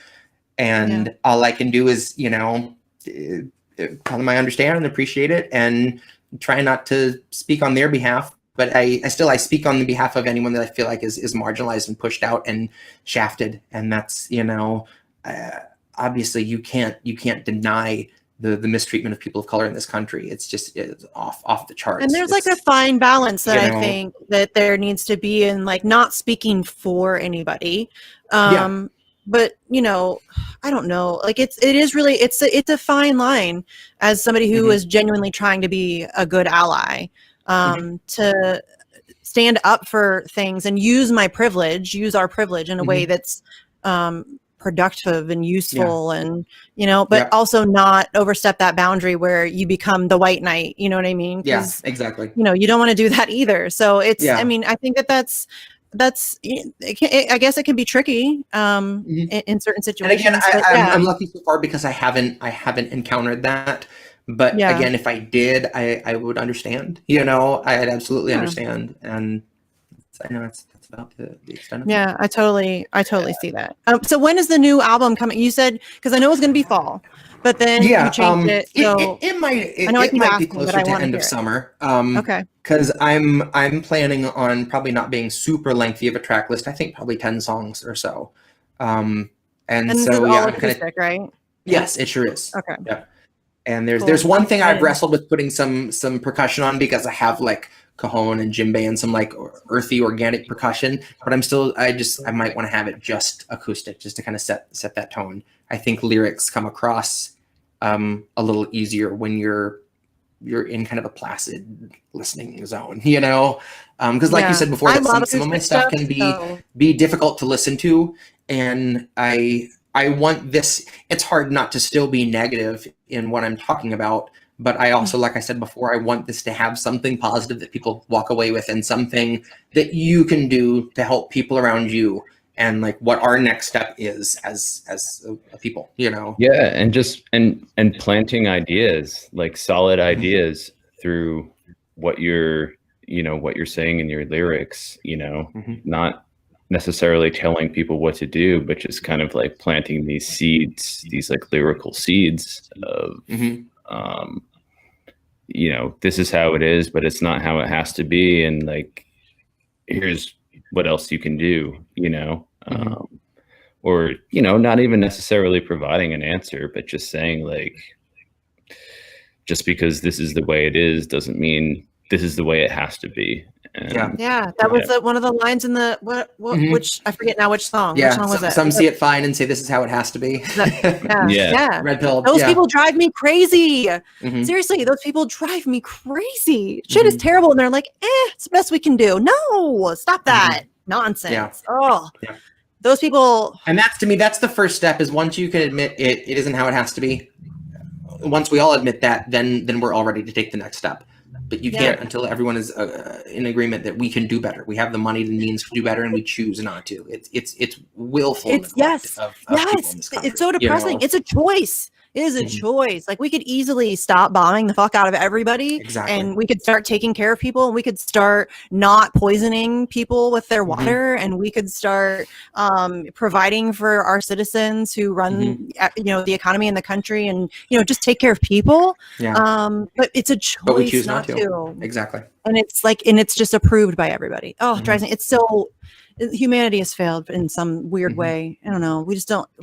And all I can do is, tell them I understand and appreciate it and try not to speak on their behalf. But I speak on the behalf of anyone that I feel like is marginalized and pushed out and shafted. And that's, obviously you can't deny the mistreatment of people of color in this country. It's off the charts. And there's like a fine balance that I think that there needs to be in like not speaking for anybody. But I don't know, like it is really, it's a fine line as somebody who is genuinely trying to be a good ally, to stand up for things and use our privilege in a way that's productive and useful, and but also not overstep that boundary where you become the white knight, you know what I mean? Yeah, exactly. You don't want to do that either. So it's I mean, I think that's I guess it can be tricky in certain situations. And again, I'm lucky so far because I haven't encountered that. But again, if I did, I would understand. I'd absolutely understand. And I know that's about the extent of it. Yeah, I totally see that. So when is the new album coming? You said, because I know it's going to be fall, but then you changed it. So it might be closer to end of summer. Okay. Because I'm planning on probably not being super lengthy of a track list. I think probably 10 songs or so. And so all I'm acoustic, right? Yes, it sure is. Okay. Yeah. And there's one thing I've wrestled with putting some percussion on because I have like cajon and djembe and some like earthy organic percussion, but I might want to have it just acoustic just to kind of set that tone. I think lyrics come across a little easier when you're in kind of a placid listening zone, because like you said before, that some of my stuff can be difficult to listen to, and I want this. It's hard not to still be negative in what I'm talking about, but I also, like I said before, I want this to have something positive that people walk away with and something that you can do to help people around you. and like what our next step is as a people, you know. Yeah, and just and planting ideas, like solid ideas through what you're saying in your lyrics, not necessarily telling people what to do, but just kind of like planting these seeds, these like lyrical seeds of this is how it is, but it's not how it has to be, and like here's what else you can do, or not even necessarily providing an answer, but just saying like, just because this is the way it is doesn't mean this is the way it has to be. And, that was one of the lines in the which I forget now which song. Yeah, which song was it? Some see it fine and say this is how it has to be. Yeah. Red pill. Those people drive me crazy. Seriously, those people drive me crazy. Shit is terrible, and they're like, it's the best we can do. No, stop that nonsense. Yeah. Those people. And that's, to me, that's the first step, is once you can admit it isn't how it has to be. Once we all admit that, then we're all ready to take the next step. But you can't until everyone is in agreement that we can do better. We have the money and means to do better, and we choose not to. It's willful. Of people in this country, it's so depressing. It's a choice. It is a choice. Like, we could easily stop bombing the fuck out of everybody, and we could start taking care of people, and we could start not poisoning people with their water, and we could start providing for our citizens who run the economy in the country, and just take care of people. But it's a choice, but we choose not to. Exactly. And it's just approved by everybody. It drives me. It's so, humanity has failed in some weird way. I don't know. We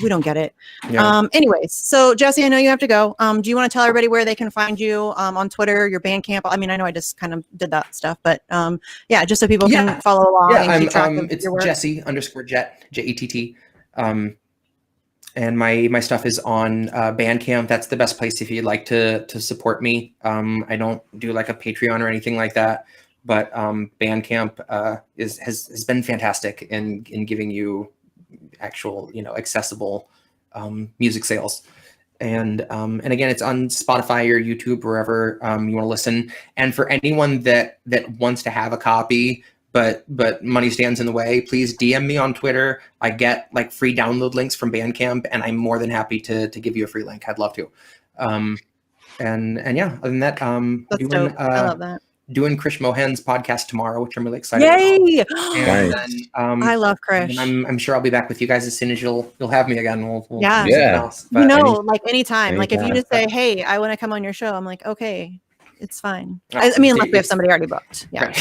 don't get it. Anyways, so Jesse, I know you have to go. Do you want to tell everybody where they can find you on Twitter, your Bandcamp? I mean, I know I just kind of did that stuff, but just so people can follow along and keep track of it's your work. Jesse_Jett, Jett. And my stuff is on Bandcamp. That's the best place if you'd like to support me. I don't do like a Patreon or anything like that. But Bandcamp has been fantastic in giving you actual, accessible music sales. And again, it's on Spotify or YouTube, wherever you want to listen. And for anyone that wants to have a copy, but money stands in the way, please DM me on Twitter. I get like free download links from Bandcamp, and I'm more than happy to give you a free link. I'd love to. And other than that, that's dope. I love that. Doing Krish Mohan's podcast tomorrow, which I'm really excited Yay! about. And Nice. then, I love Krish. I'm sure I'll be back with you guys as soon as you'll have me again. We'll do something else. But like anytime. Like if you just say, "Hey, I want to come on your show," I'm like, "Okay, it's fine." I mean, unless we have somebody already booked. Yeah. Right.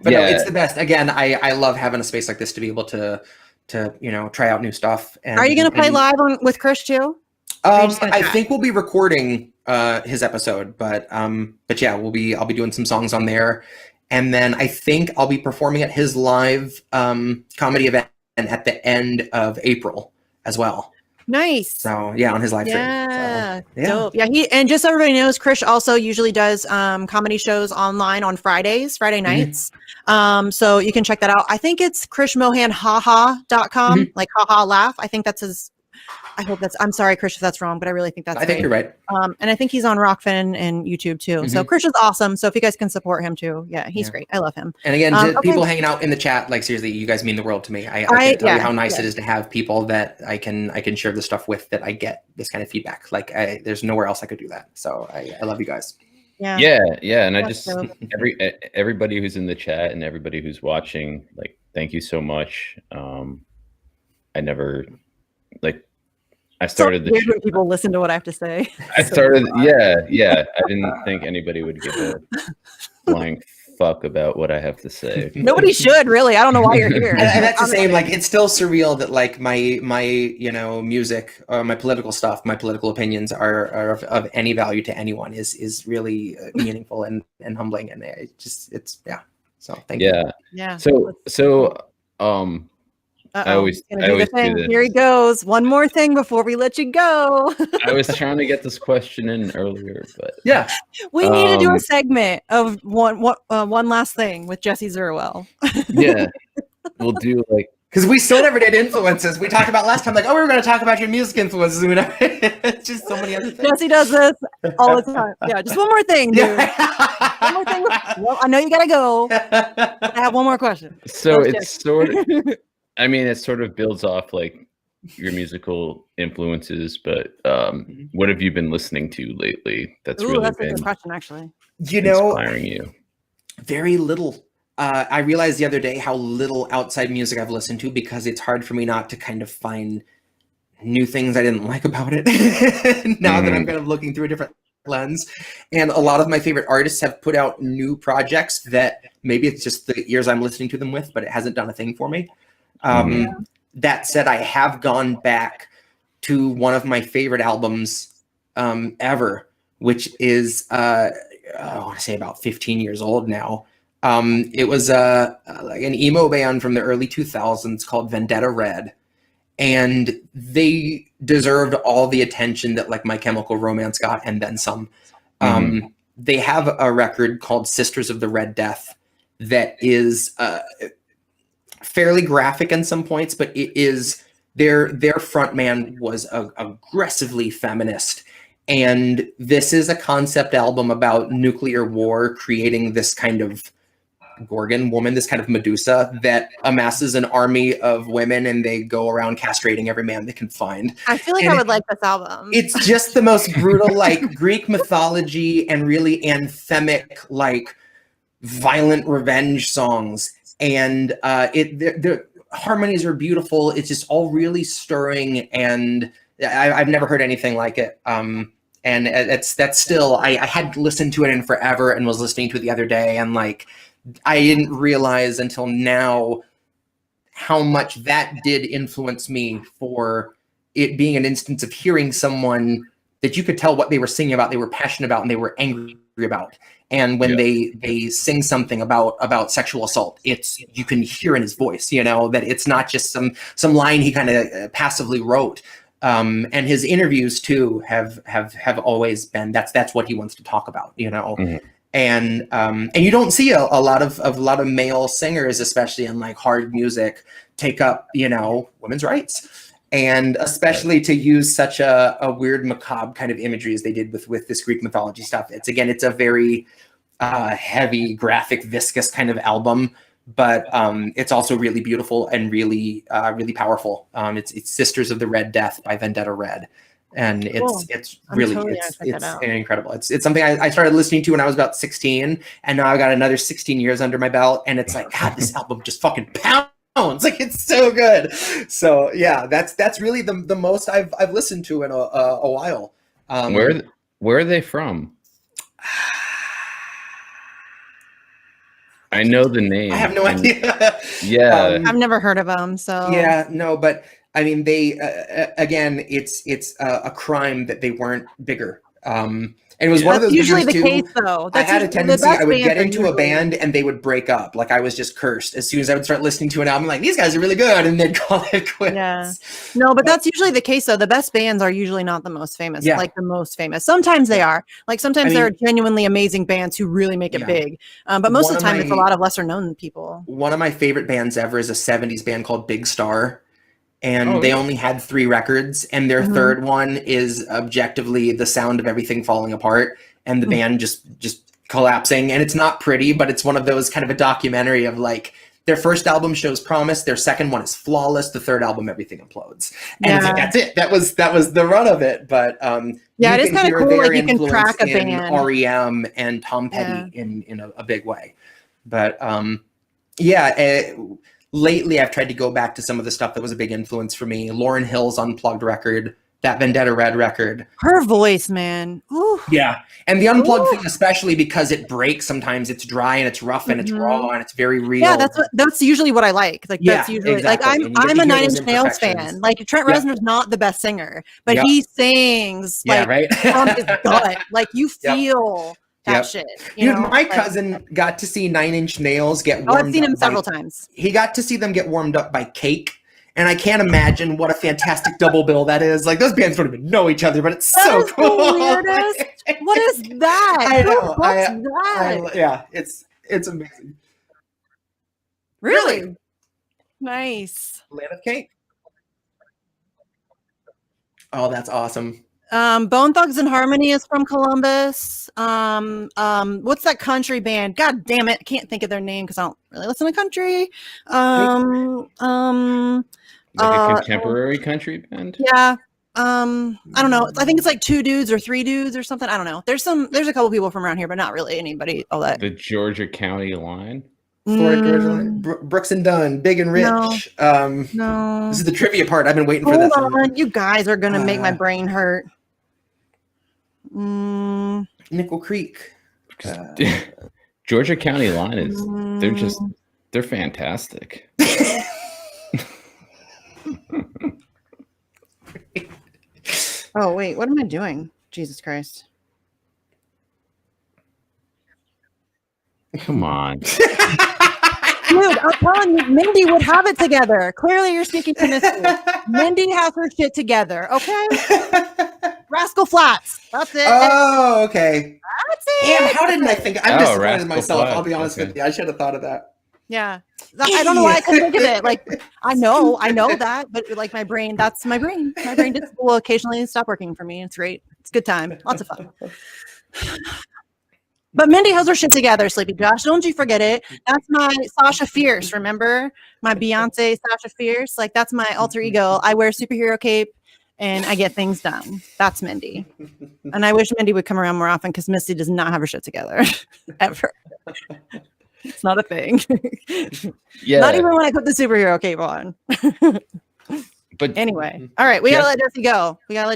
But no, it's the best. Again, I love having a space like this to be able to try out new stuff. And, are you going to play live with Krish too? I think we'll be recording his episode, but yeah, I'll be doing some songs on there, and then I think I'll be performing at his live comedy event at the end of April as well. Nice. So yeah, on his live stream. So, dope. Yeah, and just so everybody knows, Krish also usually does comedy shows online on Friday nights. So you can check that out. I think it's krishmohanhaha.com, like haha laugh. I think that's his. I hope I'm sorry, Krish, if that's wrong, but I really think that's I think you're right. And I think he's on Rockfin and YouTube too. So Krish is awesome. So if you guys can support him too, he's great. I love him. And again, people hanging out in the chat, like seriously, you guys mean the world to me. I can't tell you how nice it is to have people that I can share the stuff with, that I get this kind of feedback. Like there's nowhere else I could do that. So I love you guys. Yeah. And I just everybody who's in the chat and everybody who's watching, like, thank you so much. I never I started the show. When people listen to what I have to say. I started, I didn't think anybody would give a flying fuck about what I have to say. Nobody should, really. I don't know why you're here. And that's the same. Like, it's still surreal that like my music, or my political stuff, my political opinions are of any value to anyone is really meaningful and humbling, and it's So thank you. Yeah. So I always do this. Here he goes. One more thing before we let you go. I was trying to get this question in earlier, but we need to do a segment of one last thing with Jesse Zerwell. We'll do because we still never did influences. We talked about last time, we were going to talk about your music influences. It's just so many other things. Jesse does this all the time. Yeah, just one more thing, dude. One more thing. Well, I know you got to go. I have one more question. So it's sort of. I mean, it sort of builds off like your musical influences, but what have you been listening to lately that's really That's a been good question, actually. You know, inspiring you? very little. I realized the other day how little outside music I've listened to because it's hard for me not to kind of find new things I didn't like about it now that I'm kind of looking through a different lens. And a lot of my favorite artists have put out new projects that maybe it's just the ears I'm listening to them with, but it hasn't done a thing for me. That said, I have gone back to one of my favorite albums ever, which is, I want to say about 15 years old now. It was like an emo band from the early 2000s called Vendetta Red. And they deserved all the attention that like My Chemical Romance got and then some. They have a record called Sisters of the Red Death that is fairly graphic in some points, but it is their frontman was aggressively feminist. And this is a concept album about nuclear war creating this kind of Gorgon woman, this kind of Medusa that amasses an army of women and they go around castrating every man they can find. I feel like I would like this album. It's just the most brutal, like Greek mythology and really anthemic, like violent revenge songs. And the harmonies are beautiful. It's just all really stirring, and I've never heard anything like it. And that's still, I hadn't listened to it in forever and was listening to it the other day, and like I didn't realize until now how much that did influence me, for it being an instance of hearing someone that you could tell what they were singing about, they were passionate about, and they were angry about. And when they sing something about sexual assault, it's, you can hear in his voice, you know, that it's not just some line he kind of passively wrote. And his interviews too have always been, that's what he wants to talk about, you know. And you don't see a lot of male singers, especially in like hard music, take up, you know, women's rights, and especially to use such a weird macabre kind of imagery as they did with this Greek mythology stuff. It's a very heavy, graphic, viscous kind of album, but it's also really beautiful and really powerful. It's Sisters of the Red Death by Vendetta Red. And it's really, totally it's incredible. It's something I started listening to when I was about 16, and now I've got another 16 years under my belt, and it's like, God, this album just fucking pounds. Like, it's so good. So yeah, that's really the most I've listened to in a while. Where are they from? I know the name. I have no idea. Yeah, I've never heard of them. So yeah, no, but I mean, they again, it's a crime that they weren't bigger. And it was one of those usually the too, case, though. I had a tendency, I would get into a band and they would break up. Like, I was just cursed. As soon as I would start listening to an album, like, these guys are really good, and they'd call it quits. Yeah. No, but that's usually the case, though. The best bands are usually not the most famous, like the most famous. Sometimes they are. Like, sometimes there are genuinely amazing bands who really make it big. But most of the time, it's a lot of lesser known people. One of my favorite bands ever is a 70s band called Big Star. And they only had 3 records, and their third one is objectively the sound of everything falling apart and the band just collapsing. And it's not pretty, but it's one of those kind of a documentary of like, their first album shows promise, their second one is flawless, the third album everything implodes. And it's like, that's it. That was the run of it. But it is kind of cool. Like, you can track a band. REM and Tom Petty in a big way. But lately, I've tried to go back to some of the stuff that was a big influence for me. Lauryn Hill's Unplugged record, that Vendetta Red record. Her voice, man. Ooh. Yeah. And the Unplugged thing, especially because it breaks sometimes. It's dry and it's rough and it's raw and it's very real. Yeah, that's usually what I like. Like, that's usually exactly. Like, I'm a 9 Inch Nails fan. Like, Trent Reznor's not the best singer, but he sings like from his gut. Like, you feel that shit. Dude, my cousin got to see 9 Inch Nails get warmed up. I've seen him several times. He got to see them get warmed up by Cake. And I can't imagine what a fantastic double bill that is. Like, those bands don't even know each other, but it's so cool. The weirdest. What is that? I know. What's that? It's amazing. Really? Nice. Land of Cake. Oh, that's awesome. Bone Thugs and Harmony is from Columbus. What's that country band? God damn it, I can't think of their name because I don't really listen to country. Like a contemporary country band? Yeah. I don't know. I think it's like 2 dudes or 3 dudes or something. I don't know. There's a couple people from around here, but not really anybody all that. The Georgia County Line? Florida, Georgia line. Brooks and Dunn, Big and Rich. No. This is the trivia part. I've been waiting for Hold this. on. You guys are gonna make my brain hurt. Nickel Creek. Georgia County Line is they're fantastic. Oh wait, what am I doing? Jesus Christ. Come on. Dude, I'm telling you, Mindy would have it together. Clearly you're speaking to Misty. Mindy has her shit together, okay? Rascal Flatts. That's it. Oh, okay. That's it. Damn, how didn't I think? I'm disappointed in Rascal myself. Flatts, I'll be honest okay. with you. I should have thought of that. Yeah. I don't know why I couldn't think of it. Like, I know that, but like my brain, that's my brain. My brain just will occasionally stop working for me. It's great. It's a good time. Lots of fun. But Mindy has her shit together, Sleepy Josh. Don't you forget it. That's my Sasha Fierce, remember? My Beyonce Sasha Fierce. Like, that's my alter ego. I wear a superhero cape and I get things done. That's Mindy. And I wish Mindy would come around more often because Misty does not have her shit together. Ever. It's not a thing. Yeah. Not even when I put the superhero cape on. But anyway, all right, we gotta let Jesse go. Go.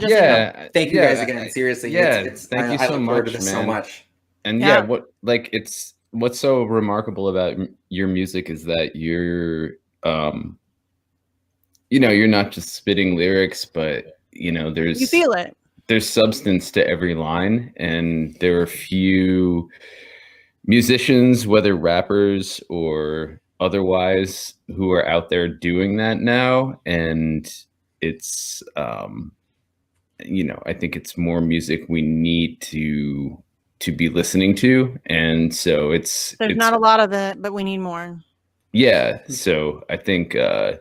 Thank you guys again. Seriously. Yeah, thank you I so look forward much, to this man. so much. And what's so remarkable about your music is that you're you're not just spitting lyrics, but you feel it. There's substance to every line, and there are few musicians, whether rappers or otherwise, who are out there doing that now. And it's I think it's more music we need to be listening to, and so there's not a lot of it, but we need more. Yeah, so I think I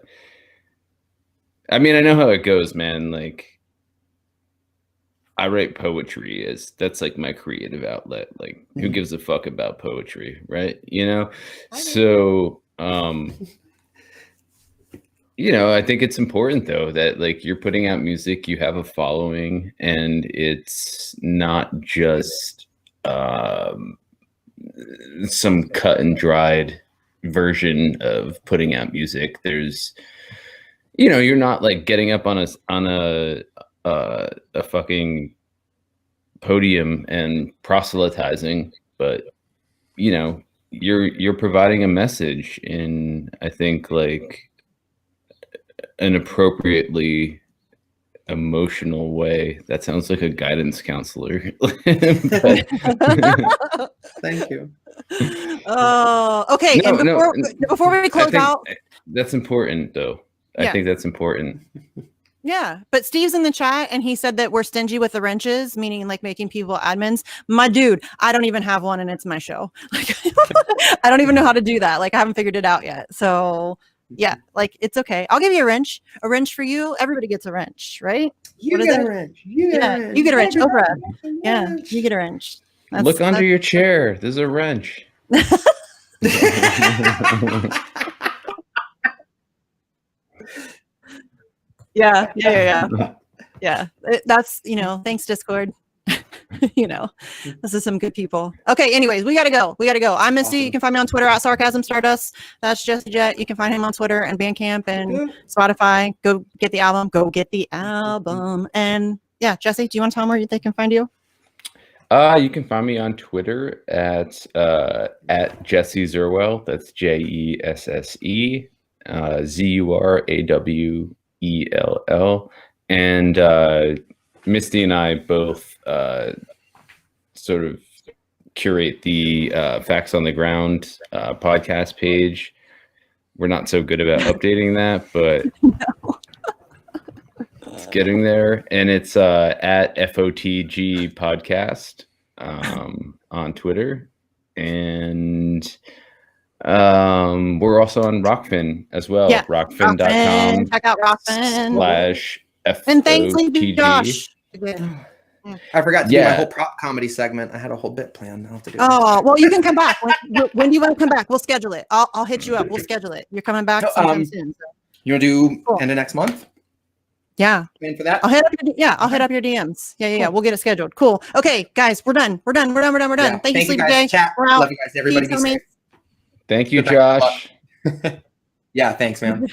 know how it goes, man. Like, I write poetry, that's like my creative outlet. Like, who gives a fuck about poetry, right? So I think it's important though that like you're putting out music, you have a following, and it's not just some cut and dried version of putting out music. There's you're not like getting up on a fucking podium and proselytizing, but you're providing a message in, I think, like an appropriately emotional way. That sounds like a guidance counselor. Thank you. Oh, okay. No, and before we close out, that's important though. I think that's important. Yeah, but Steve's in the chat and he said that we're stingy with the wrenches, meaning like making people admins. My dude, I don't even have one and it's my show. Like, I don't even know how to do that. Like, I haven't figured it out yet. So yeah, like, it's okay. I'll give you a wrench for you. Everybody gets a wrench, right? You get a wrench. You get a wrench. Oprah. Yeah, you get a wrench. Look under your chair. There's a wrench. Yeah. That's, thanks Discord. This is some good people. Okay, anyways, we gotta go. I'm Misty. You can find me on Twitter at Sarcasm Stardust. That's Jesse Jett. You can find him on Twitter and Bandcamp and Spotify. Go get the album. And yeah, Jesse, do you want to tell them where they can find you? You can find me on Twitter at Jesse Zerwell. That's JESSE ZURAWELL. And Misty and I both sort of curate the Facts on the Ground podcast page. We're not so good about updating that, but it's getting there. And it's at FOTG podcast on Twitter. And we're also on Rockfin as well. Yeah, Rockfin.com. Check out Rockfin. /FOTG. And thanks, Sleepy Josh. I forgot to do my Yeah. whole prop comedy segment. I had a whole bit planned. I'll have to do it. Oh, well, you can come back. When do you want to come back? We'll schedule it. I'll hit you up. We'll schedule it. You're coming back No, sometime soon. So. You want to do Cool. end of next month? Yeah. Plan for that? I'll hit up your DMs. Yeah. We'll get it scheduled. Cool. Okay, guys, we're done. We're done. Yeah. Thank you, Sleepy guys. Day. Chat. We're out. Love you guys. Everybody Peace, be homies. safe. Thank you, Good night. Josh. Yeah, thanks, man.